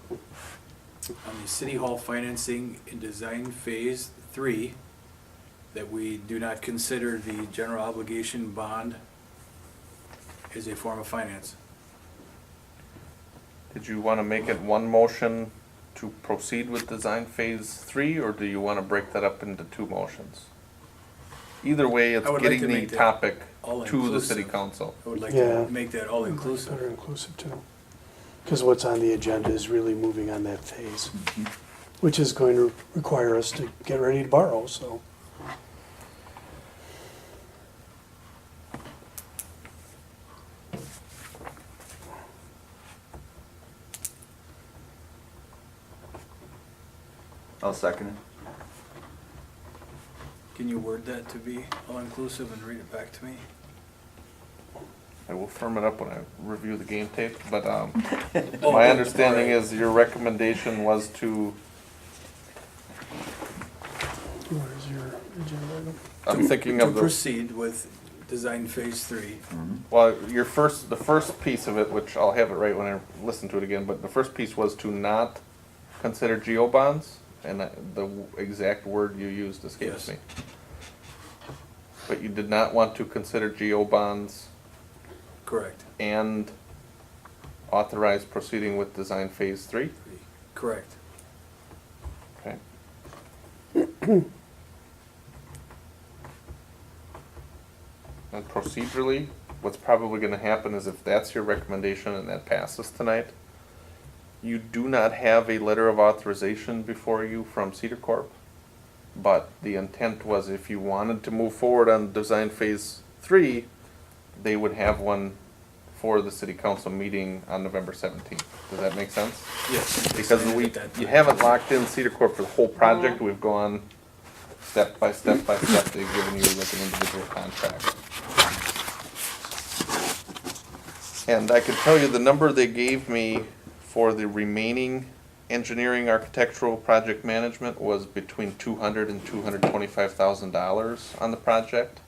A: the City Hall financing in design phase 3, that we do not consider the general obligation bond as a form of finance.
B: Did you want to make it one motion to proceed with design phase 3, or do you want to break that up into 2 motions? Either way, it's
A: I would like
B: getting
A: to
B: the
A: make that
B: topic
A: all
B: to the city
A: inclusive.
B: council.
A: I would like
F: Yeah.
A: to make that all inclusive.
F: Better inclusive too. Because what's on the agenda is really moving on that phase, which is going to require us to get ready to borrow, so.
D: I'll second it.
A: Can you word that to be all inclusive and read it back to me?
B: I will firm it up when I review the game tape, but
A: Oh,
B: my understanding
A: alright.
B: is your recommendation was to,
F: Where's your agenda item?
B: I'm thinking
A: To
B: of the,
A: proceed with design phase 3.
B: well, the first piece of it, which I'll have it right when I listen to it again, but the first piece was to not consider geo bonds, and the exact word you used escapes
A: Yes.
B: me. But you did not want to consider geo bonds
A: Correct.
B: and authorize proceeding with design phase 3?
A: Correct.
B: Okay. And procedurally, what's probably gonna happen is if that's your recommendation and that passes tonight, you do not have a letter of authorization before you from Cedar Corp. But the intent was if you wanted to move forward on design phase 3, they would have one for the city council meeting on November 17th. Does that make sense?
A: Yes.
B: Because you haven't locked in Cedar Corp for the whole project, we've gone step by step by step, they've given you like an individual contract. And I can tell you the number they gave me for the remaining engineering architectural project management was between $200,000 and $225,000 on the project.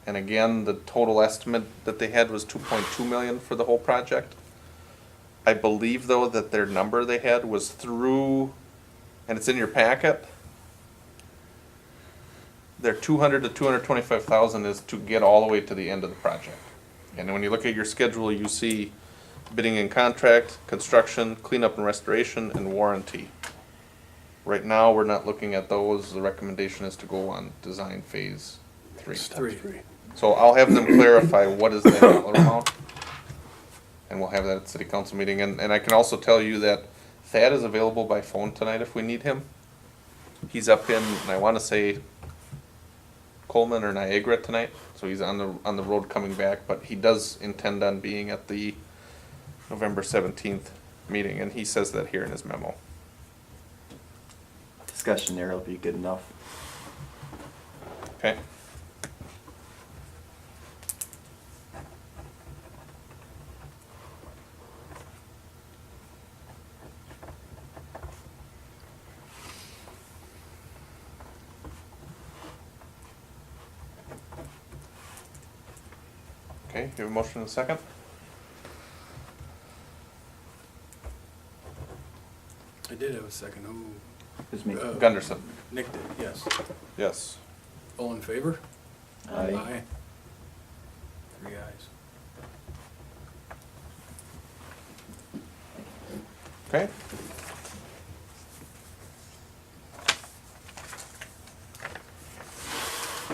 B: And again, the total estimate that they had was 2.2 million for the whole project. I believe though that their number they had was through, and it's in your packet, their 200 to 225,000 is to get all the way to the end of the project. And when you look at your schedule, you see bidding and contract, construction, cleanup and restoration, and warranty. Right now, we're not looking at those. The recommendation is to go on design phase 3.
F: Step
A: 3.
F: 3.
B: So I'll have them clarify what is that dollar amount. And we'll have that at city council meeting. And I can also tell you that Thad is available by phone tonight if we need him. He's up in, I wanna say Coleman or Niagara tonight, so he's on the road coming back, but he does intend on being at the November 17th meeting, and he says that here in his memo.
D: Discussion there will be good enough.
B: Okay? Okay, you have a motion and a second?
A: I did have a second. Who?
D: Who's me?
B: Gunderson,
A: Nick did, yes.
B: yes.
A: All in favor?
D: Aye.
A: 3 ayes.
B: Okay.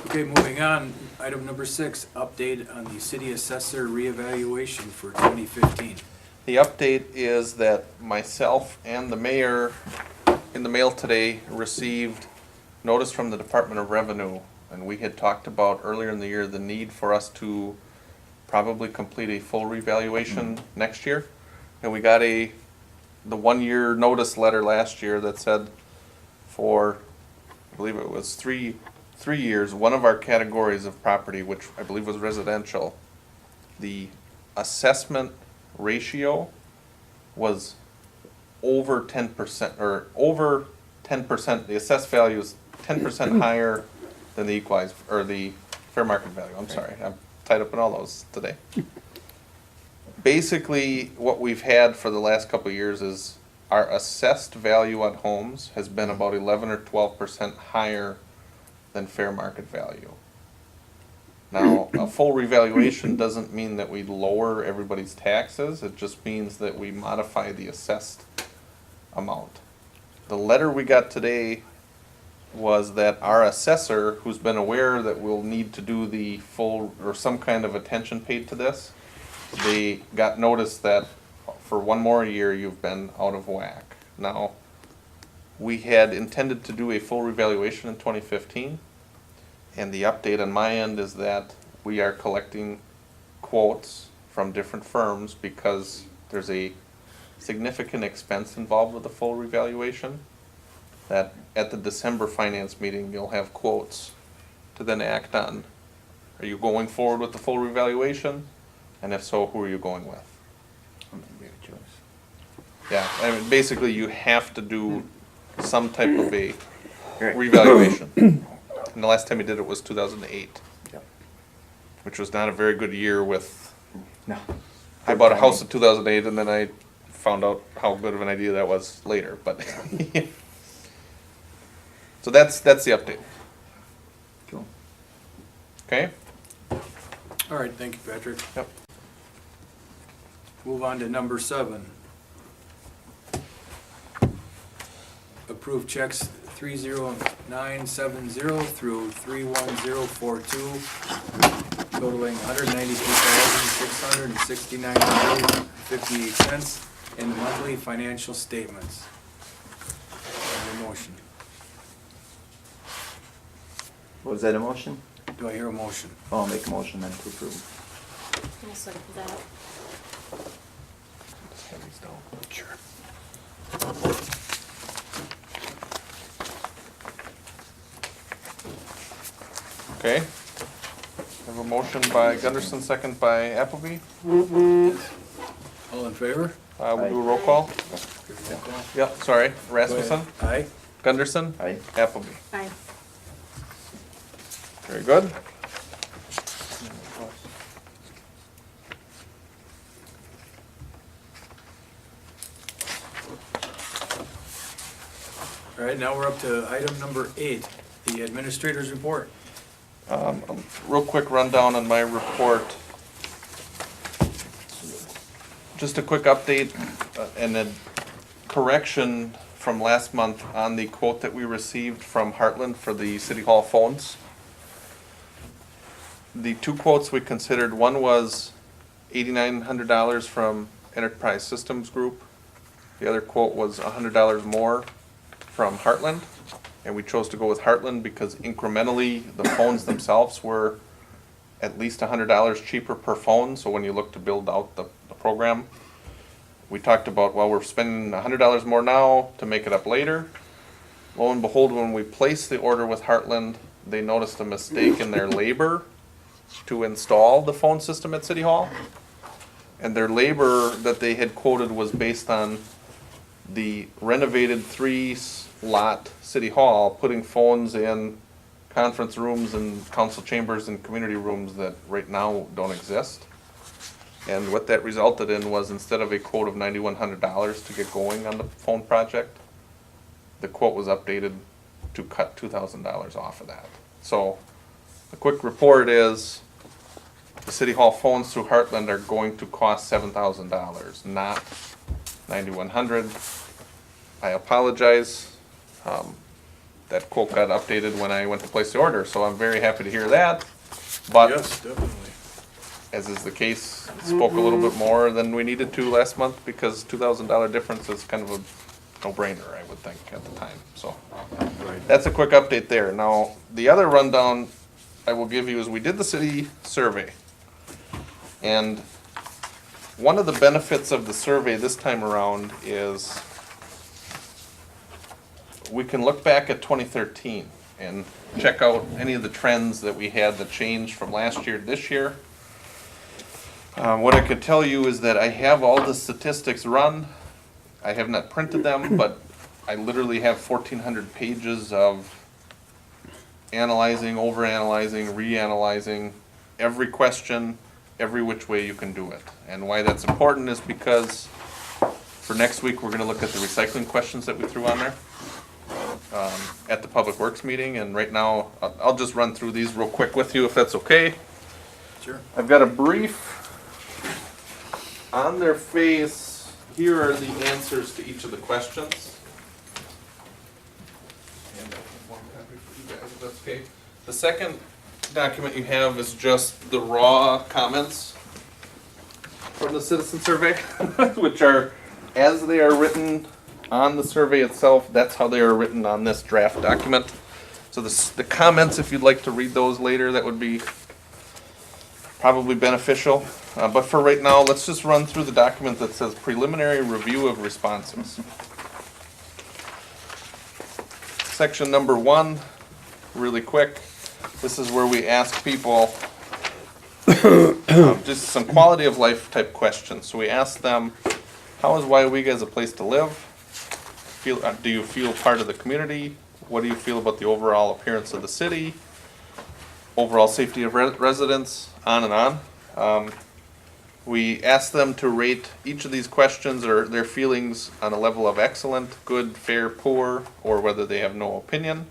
A: Okay, moving on. Item number 6, update on the city assessor reevaluation for 2015.
B: The update is that myself and the mayor, in the mail today, received notice from the Department of Revenue. And we had talked about earlier in the year the need for us to probably complete a full revaluation next year. And we got the 1-year notice letter last year that said for, I believe it was three 3 years, one of our categories of property, which I believe was residential, the assessment ratio was over 10%, or over 10%, the assessed value is 10% higher than the equalized, or the fair market value, I'm sorry, I'm tied up in all those today. Basically, what we've had for the last couple of years is our assessed value on homes has been about 11 or 12% higher than fair market value. Now, a full revaluation doesn't mean that we lower everybody's taxes, it just means that we modify the assessed amount. The letter we got today was that our assessor, who's been aware that we'll need to do the full, or some kind of attention paid to this, they got notice that for one more year you've been out of whack. Now, we had intended to do a full revaluation in 2015, and the update on my end is that we are collecting quotes from different firms because there's a significant expense involved with the full revaluation. That at the December finance meeting, you'll have quotes to then act on. Are you going forward with the full revaluation? And if so, who are you going with?
D: I don't think we have a choice.
B: Yeah, I mean, basically you have to do some type of a
D: Right.
B: revaluation. And the last time you did it was 2008,
D: Yep.
B: which was not a very good year with,
D: No.
B: I bought a house in 2008 and then I found out how good of an idea that was later, but. So that's the update,
D: Cool.
B: okay?
A: All right, thank you, Patrick.
B: Yep.
A: Move on to number 7. Approve checks 30970 through 31042 totaling $192,669.58 in the monthly financial statements. Have a motion.
D: Was that a motion?
A: Do I hear a motion?
D: I'll make a motion then to approve.
C: I'll second that.
F: Sure.
B: Okay. Have a motion by Gunderson, second by Appleby.
A: All in favor?
B: We'll do a roll call.
A: Roll call.
B: Yep, sorry, Rasmussen,
A: Go ahead. Aye.
B: Gunderson,
D: Aye.
B: Appleby.
C: Aye.
B: Very good.
A: All right, now we're up to item number 8, the administrator's report.
B: Real quick rundown on my report. Just a quick update and a correction from last month on the quote that we received from Heartland for the City Hall phones. The two quotes we considered, one was $8,900 from Enterprise Systems Group. The other quote was $100 more from Heartland. And we chose to go with Heartland because incrementally, the phones themselves were at least $100 cheaper per phone. So when you look to build out the program, we talked about, well, we're spending $100 more now to make it up later. Lo and behold, when we placed the order with Heartland, they noticed a mistake in their labor to install the phone system at City Hall. And their labor that they had quoted was based on the renovated 3-lot City Hall, putting phones in conference rooms and council chambers and community rooms that right now don't exist. And what that resulted in was, instead of a quote of $9,100 to get going on the phone project, the quote was updated to cut $2,000 off of that. So the quick report is the City Hall phones through Heartland are going to cost $7,000, not $9,100. I apologize. That quote got updated when I went to place the order, so I'm very happy to hear that. But
A: Yes, definitely.
B: as is the case, spoke a little bit more than we needed to last month because $2,000 difference is kind of a no-brainer, I would think, at the time. So
A: Right.
B: that's a quick update there. Now, the other rundown I will give you is we did the city survey. And one of the benefits of the survey this time around is we can look back at 2013 and check out any of the trends that we had that changed from last year to this year. What I could tell you is that I have all the statistics run. I have not printed them, but I literally have 1,400 pages of analyzing, overanalyzing, reanalyzing every question, every which way you can do it. And why that's important is because for next week, we're gonna look at the recycling questions that we threw on there at the Public Works meeting. And right now, I'll just run through these real quick with you if that's okay.
A: Sure.
B: I've got a brief on their face. Here are the answers to each of the questions. And I have one copy for you guys, if that's okay. The second document you have is just the raw comments from the citizen survey, which are, as they are written on the survey itself, that's how they are written on this draft document. So the comments, if you'd like to read those later, that would be probably beneficial. But for right now, let's just run through the document that says preliminary review of responses. Section number 1, really quick. This is where we ask people just some quality of life type questions. So we ask them, how is Weyauwega as a place to live? Do you feel part of the community? What do you feel about the overall appearance of the city? Overall safety of residents, on and on. We ask them to rate each of these questions or their feelings on a level of excellent, good, fair, poor, or whether they have no opinion.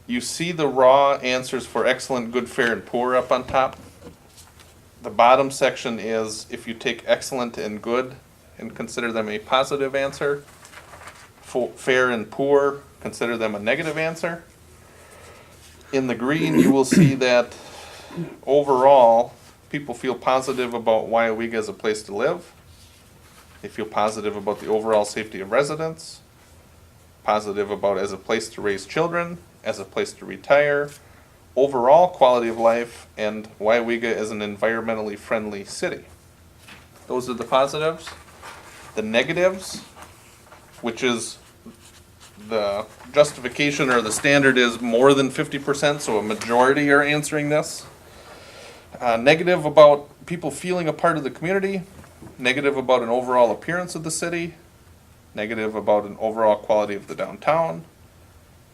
B: You see the raw answers for excellent, good, fair, and poor up on top. The bottom section is if you take excellent and good and consider them a positive answer. Fair and poor, consider them a negative answer. In the green, you will see that overall, people feel positive about Weyauwega as a place to live. They feel positive about the overall safety of residents, positive about as a place to raise children, as a place to retire, overall quality of life, and Weyauwega as an environmentally friendly city. Those are the positives. The negatives, which is the justification or the standard is more than 50%, so a majority are answering this. Negative about people feeling a part of the community, negative about an overall appearance of the city, negative about an overall quality of the downtown,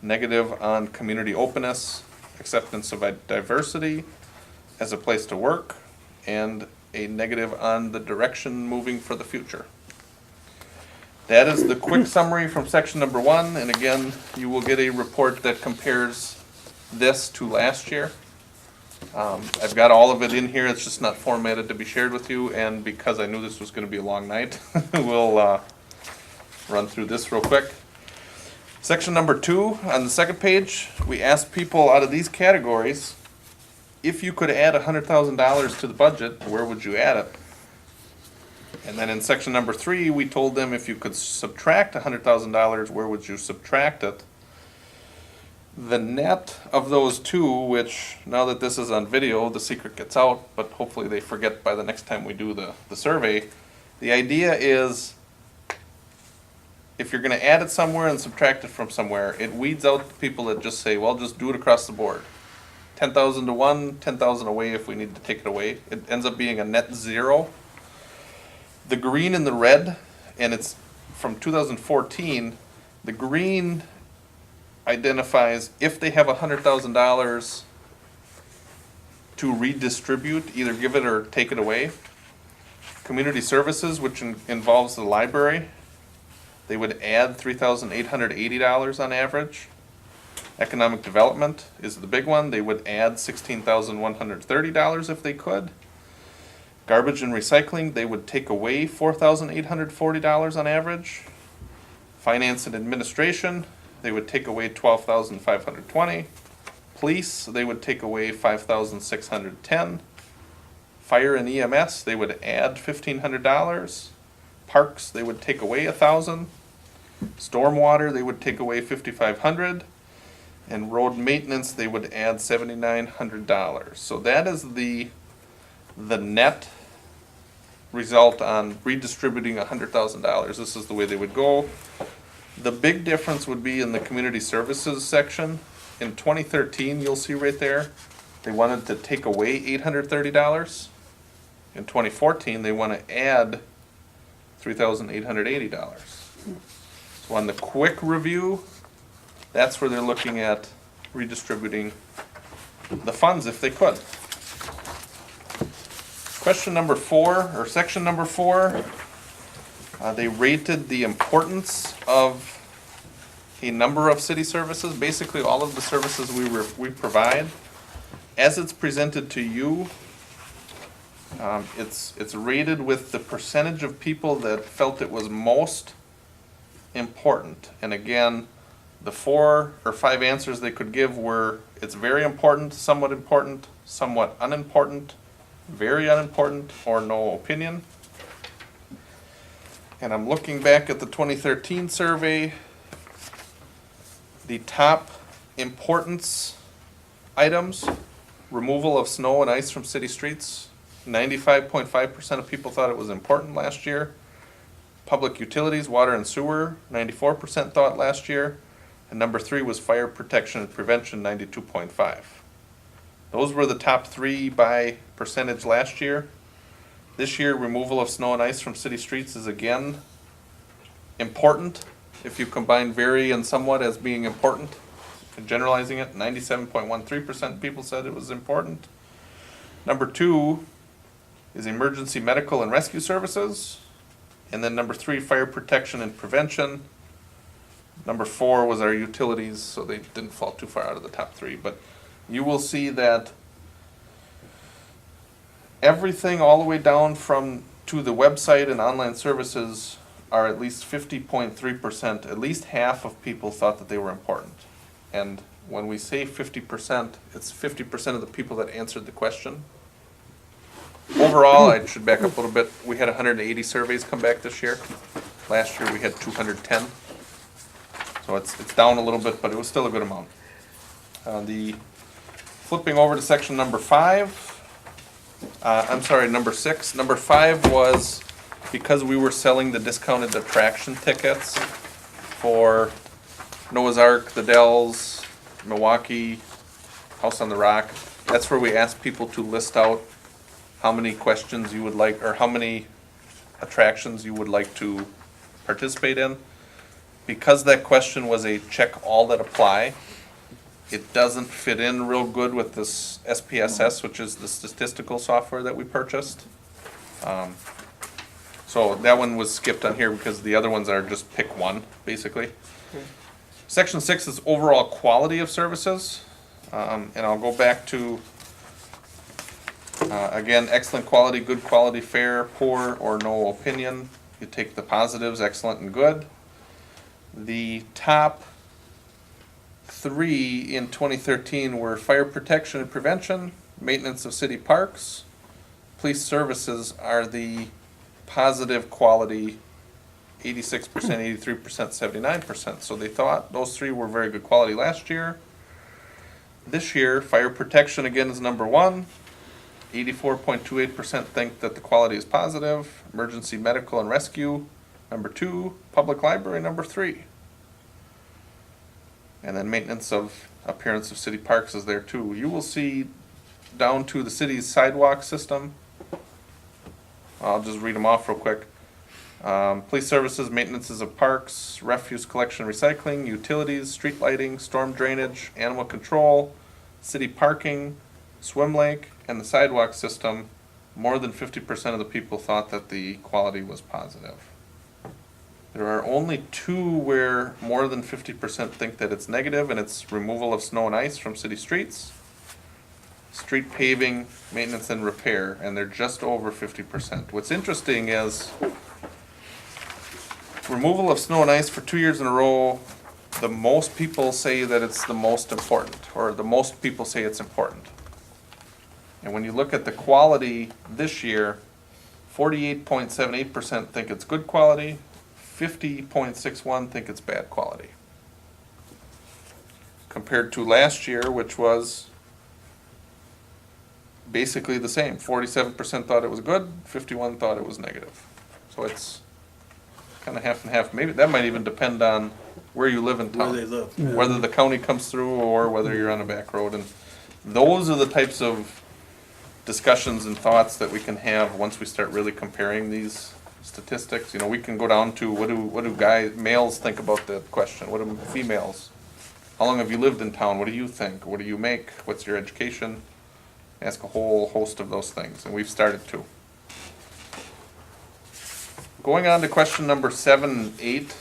B: negative on community openness, acceptance of diversity as a place to work, and a negative on the direction moving for the future. That is the quick summary from section number 1, and again, you will get a report that compares this to last year. I've got all of it in here, it's just not formatted to be shared with you, and because I knew this was gonna be a long night, we'll run through this real quick. Section number 2, on the second page, we asked people out of these categories, if you could add $100,000 to the budget, where would you add it? And then in section number 3, we told them if you could subtract $100,000, where would you subtract it? The net of those two, which now that this is on video, the secret gets out, but hopefully they forget by the next time we do the survey. The idea is if you're going to add it somewhere and subtract it from somewhere, it weeds out the people that just say, well, just do it across the board. 10,000 to one, 10,000 away if we need to take it away. It ends up being a net zero. The green and the red, and it's from 2014, the green identifies if they have $100,000 to redistribute, either give it or take it away. Community services, which involves the library, they would add $3,880 on average. Economic development is the big one. They would add $16,130 if they could. Garbage and recycling, they would take away $4,840 on average. Finance and administration, they would take away $12,520. Police, they would take away $5,610. Fire and EMS, they would add $1,500. Parks, they would take away $1,000. Stormwater, they would take away $5,500. And road maintenance, they would add $7,900. So that is the net result on redistributing $100,000. This is the way they would go. The big difference would be in the community services section. in 2013, you'll see right there, they wanted to take away $830. In 2014, they want to add $3,880. So on the quick review, that's where they're looking at redistributing the funds if they could. Question number 4, or section number 4, they rated the importance of a number of city services, basically all of the services we provide. As it's presented to you, it's rated with the percentage of people that felt it was most important. And again, the 4 or 5 answers they could give were, it's very important, somewhat unimportant, very unimportant, or no opinion. And I'm looking back at the 2013 survey. The top importance items, removal of snow and ice from city streets. 95.5% of people thought it was important last year. Public utilities, water and sewer, 94% thought last year. And number 3 was fire protection and prevention, 92.5. Those were the top 3 by percentage last year. This year, removal of snow and ice from city streets is again important. If you combine very and somewhat as being important, and generalizing it, 97.13% people said it was important. Number 2 is emergency medical and rescue services. And then number 3, fire protection and prevention. Number 4 was our utilities, so they didn't fall too far out of the top 3. But you will see that everything all the way down to the website and online services are at least 50.3%, at least half of people thought that they were important. And when we say 50%, it's 50% of the people that answered the question. Overall, I should back up a little bit, we had 180 surveys come back this year. Last year we had 210. So it's down a little bit, but it was still a good amount. Flipping over to section number 5, number 6. Number 5 was because we were selling the discounted attraction tickets for Noah's Ark, the Dells, Milwaukee, House on the Rock. That's where we asked people to list out how many questions you would like, or how many attractions you would like to participate in. Because that question was a check all that apply, it doesn't fit in real good with this SPSS, which is the statistical software that we purchased. So that one was skipped on here because the other ones are just pick one, basically. Section 6 is overall quality of services. And I'll go back to, again, excellent quality, good quality, fair, poor, or no opinion. You take the positives, excellent and good. The top 3 in 2013 were fire protection and prevention, maintenance of city parks. Police services are the positive quality, 86%, 83%, 79%. So they thought those 3 were very good quality last year. This year, fire protection again is number 1. 84.28% think that the quality is positive. Emergency medical and rescue, number 2. Public library, number 3. And then maintenance of appearance of city parks is there too. You will see down to the city's sidewalk system. I'll just read them off real quick. Police services, maintenances of parks, refuse collection, recycling, utilities, street lighting, storm drainage, animal control, city parking, swim lake, and the sidewalk system. More than 50% of the people thought that the quality was positive. There are only 2 where more than 50% think that it's negative, and it's removal of snow and ice from city streets, street paving, maintenance and repair, and they're just over 50%. What's interesting is removal of snow and ice for 2 years in a row, the most people say that it's the most important, or the most people say it's important. And when you look at the quality this year, 48.78% think it's good quality, 50.61 think it's bad quality. Compared to last year, which was basically the same. 47% thought it was good, 51 thought it was negative. So it's kind of half and half. Maybe that might even depend on where you live in
A: where
B: town.
A: they live.
B: Whether the county comes through or whether you're on a back road. And those are the types of discussions and thoughts that we can have once we start really comparing these statistics. You know, we can go down to what do males think about the question? What do females? How long have you lived in town? What do you think? What do you make? What's your education? Ask a whole host of those things, and we've started to. Going on to question number 7 and 8.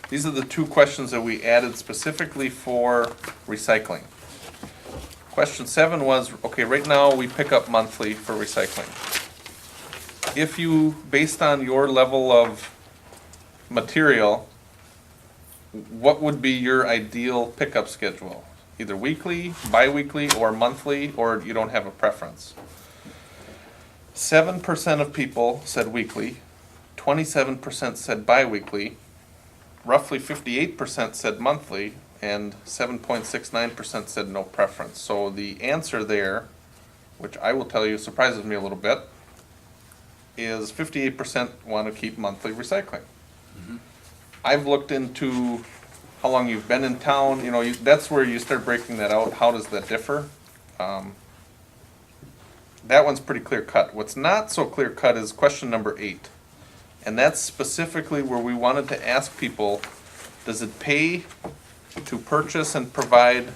B: These are the two questions that we added specifically for recycling. Question 7 was, okay, right now we pick up monthly for recycling. If you, based on your level of material, what would be your ideal pickup schedule? Either weekly, bi-weekly, or monthly, or you don't have a preference? 7% of people said weekly, 27% said bi-weekly, roughly 58% said monthly, and 7.69% said no preference. So the answer there, which I will tell you surprises me a little bit, is 58% want to keep monthly recycling. I've looked into how long you've been in town, you know, that's where you start breaking that out. How does that differ? That one's pretty clear cut. What's not so clear cut is question number 8. And that's specifically where we wanted to ask people, does it pay to purchase and provide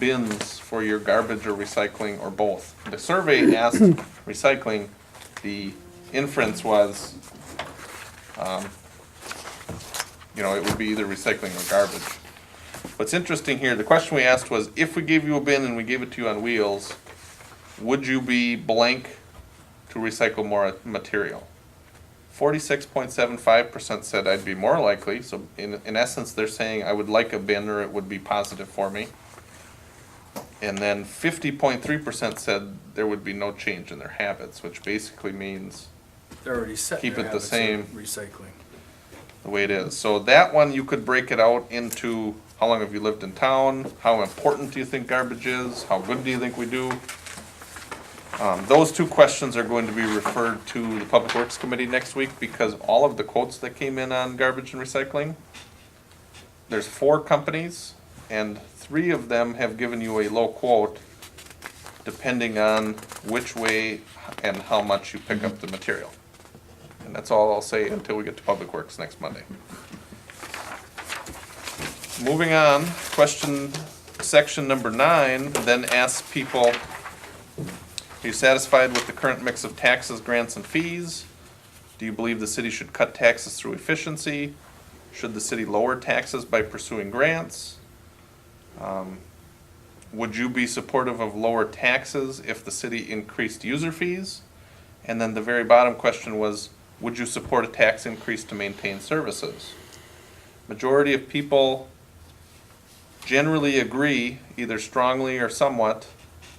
B: bins for your garbage or recycling, or both? The survey asked recycling. The inference was, you know, it would be either recycling or garbage. What's interesting here, the question we asked was, if we gave you a bin and we gave it to you on wheels, would you be blank to recycle more material? 46.75% said I'd be more likely, so in essence they're saying I would like a bin or it would be positive for me. And then 50.3% said there would be no change in their habits, which basically means
A: They're already set.
B: Keep
A: their
B: it the
A: habits of
B: same.
A: Recycling.
B: the way it is. So that one, you could break it out into how long have you lived in town, how important do you think garbage is, how good do you think we do? Those two questions are going to be referred to the Public Works Committee next week, because all of the quotes that came in on garbage and recycling, there's 4 companies, and 3 of them have given you a low quote depending on which way and how much you pick up the material. And that's all I'll say until we get to Public Works next Monday. Moving on, section number 9 then asks people, are you satisfied with the current mix of taxes, grants, and fees? Do you believe the city should cut taxes through efficiency? Should the city lower taxes by pursuing grants? Would you be supportive of lower taxes if the city increased user fees? And then the very bottom question was, would you support a tax increase to maintain services? Majority of people generally agree, either strongly or somewhat,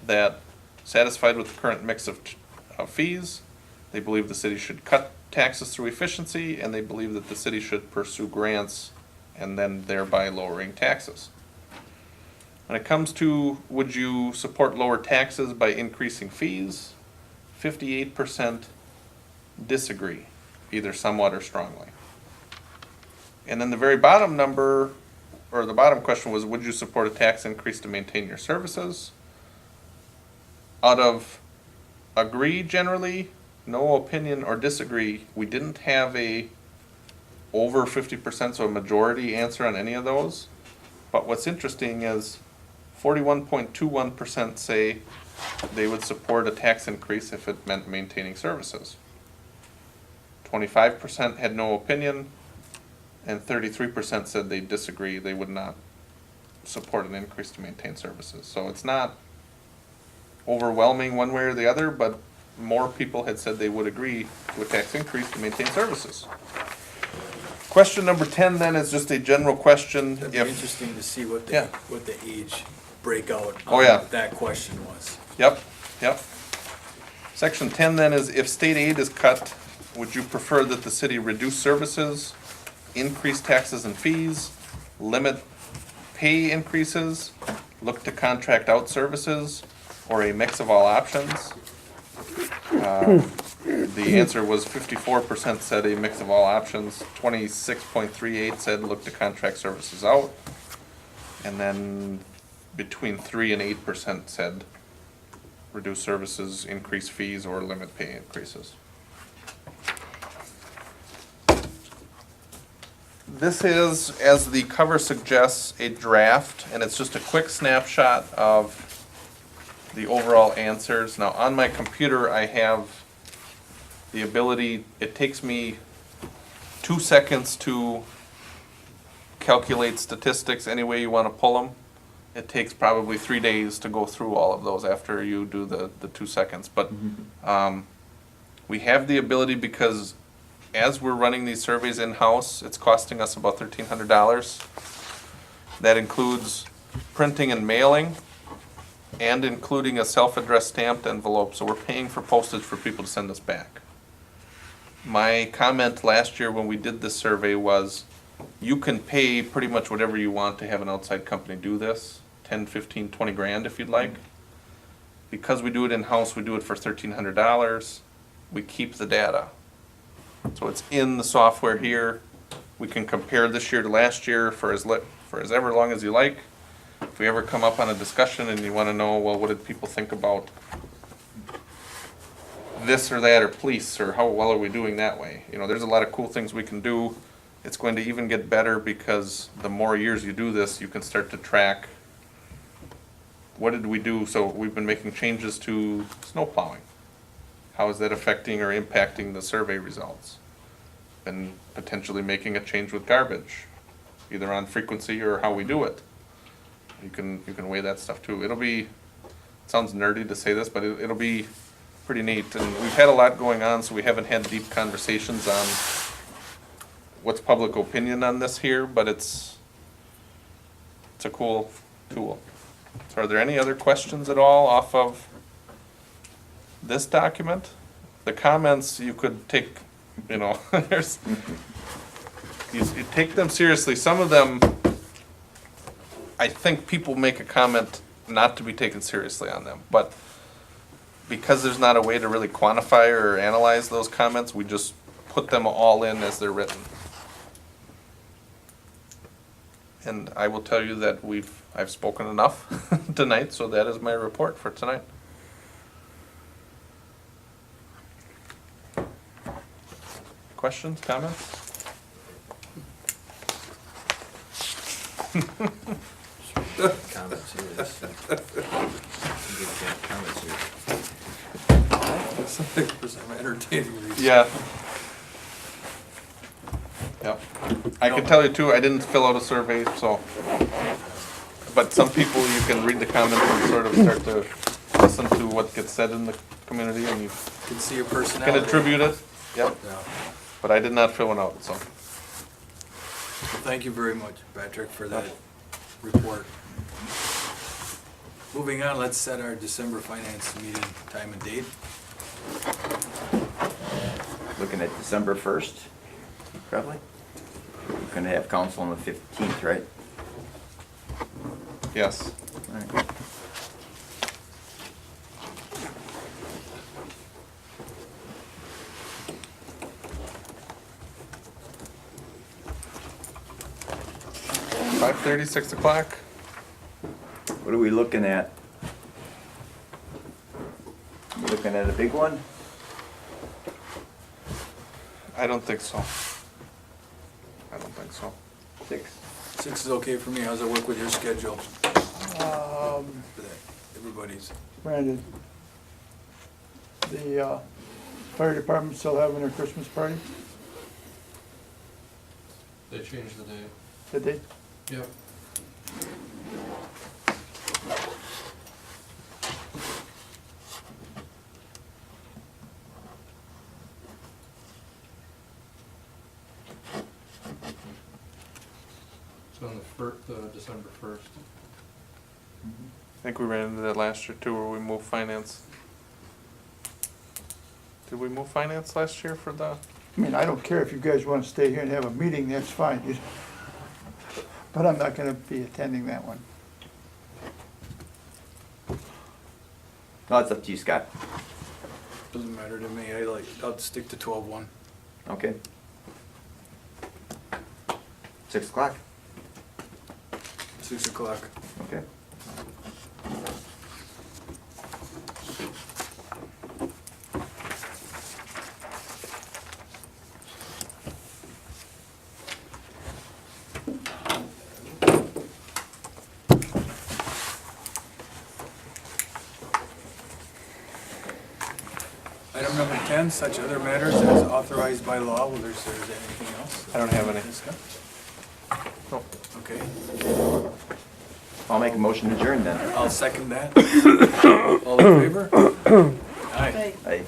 B: that satisfied with the current mix of fees, they believe the city should cut taxes through efficiency, and they believe that the city should pursue grants and then thereby lowering taxes. When it comes to would you support lower taxes by increasing fees, 58% disagree, either somewhat or strongly. And then the very bottom number, or the bottom question was, would you support a tax increase to maintain your services? Out of agree generally, no opinion, or disagree, we didn't have a over 50%, so a majority answer on any of those. But what's interesting is 41.21% say they would support a tax increase if it meant maintaining services. 25% had no opinion, and 33% said they disagree, they would not support an increase to maintain services. So it's not overwhelming one way or the other, but more people had said they would agree to a tax increase to maintain services. Question number 10 then is just a general question.
A: That'd be interesting to see what
B: Yeah.
A: the age breakout
B: Oh,
A: on
B: yeah.
A: that question was.
B: Yep. Section 10 then is, if state aid is cut, would you prefer that the city reduce services, increase taxes and fees, limit pay increases, look to contract out services, or a mix of all options? The answer was 54% said a mix of all options, 26.38 said look to contract services out, and then between 3 and 8% said reduce services, increase fees, or limit pay increases. This is, as the cover suggests, a draft, and it's just a quick snapshot of the overall answers. Now, on my computer, I have the ability, it takes me 2 seconds to calculate statistics any way you want to pull them. It takes probably 3 days to go through all of those after you do the 2 seconds. But we have the ability, because as we're running these surveys in-house, it's costing us about $1,300. That includes printing and mailing, and including a self-addressed stamped envelope, so we're paying for postage for people to send us back. My comment last year when we did this survey was, you can pay pretty much whatever you want to have an outside company do this, 10, 15, 20 grand if you'd like. Because we do it in-house, we do it for $1,300, we keep the data. So it's in the software here. We can compare this year to last year for as ever long as you like. If we ever come up on a discussion and you want to know, well, what did people think about this or that, or police, or how well are we doing that way? You know, there's a lot of cool things we can do. It's going to even get better, because the more years you do this, you can start to track what did we do. So we've been making changes to snow plowing. How is that affecting or impacting the survey results? And potentially making a change with garbage, either on frequency or how we do it. You can weigh that stuff too. It'll be, it sounds nerdy to say this, but it'll be pretty neat. And we've had a lot going on, so we haven't had deep conversations on what's public opinion on this here, but it's a cool tool. So are there any other questions at all off of this document? The comments you could take, you know, there's, you take them seriously. Some of them, I think people make a comment not to be taken seriously on them, but because there's not a way to really quantify or analyze those comments, we just put them all in as they're written. And I will tell you that I've spoken enough tonight, so that is my report for tonight. Questions, comments?
G: Comments here, this, good comments here.
A: For some entertaining reason.
B: Yeah. Yep. I can tell you too, I didn't fill out a survey, so, but some people, you can read the comments and sort of start to listen to what gets said in the community, and you
A: Can see your personality.
B: can attribute it. Yep.
A: Yeah.
B: But I did not fill one out, so.
A: Well, thank you very much, Patrick, for that report. Moving on, let's set our December finance meeting time and date.
D: Looking at December 1st, probably. We're gonna have council on the 15th, right?
B: Yes.
D: All right.
B: Five 6 o'clock.
D: What are we looking at? You looking at a big one?
B: I don't think so. I don't think so.
D: 6?
A: 6 is okay for me. How's it work with your schedule? For that, everybody's.
E: Brandon, the fire department still having their Christmas party?
H: They changed the date.
E: Did they?
H: Yep. So on the December 1st.
B: I think we ran into that last year too, where we moved finance. Did we move finance last year for the?
E: I mean, I don't care if you guys wanna stay here and have a meeting, that's fine. But I'm not gonna be attending that one.
D: No, it's up to you, Scott.
A: Doesn't matter to me, I'll stick to 12-1.
D: Okay. 6 o'clock,
A: 6 o'clock.
D: okay.
A: Item number 10, such other matters as authorized by law. Well, there's anything else?
B: I don't have any.
A: No. Okay,
D: I'll make a motion to adjourn then.
A: I'll second that. All in favor? Aye.
C: Right.
D: Aye.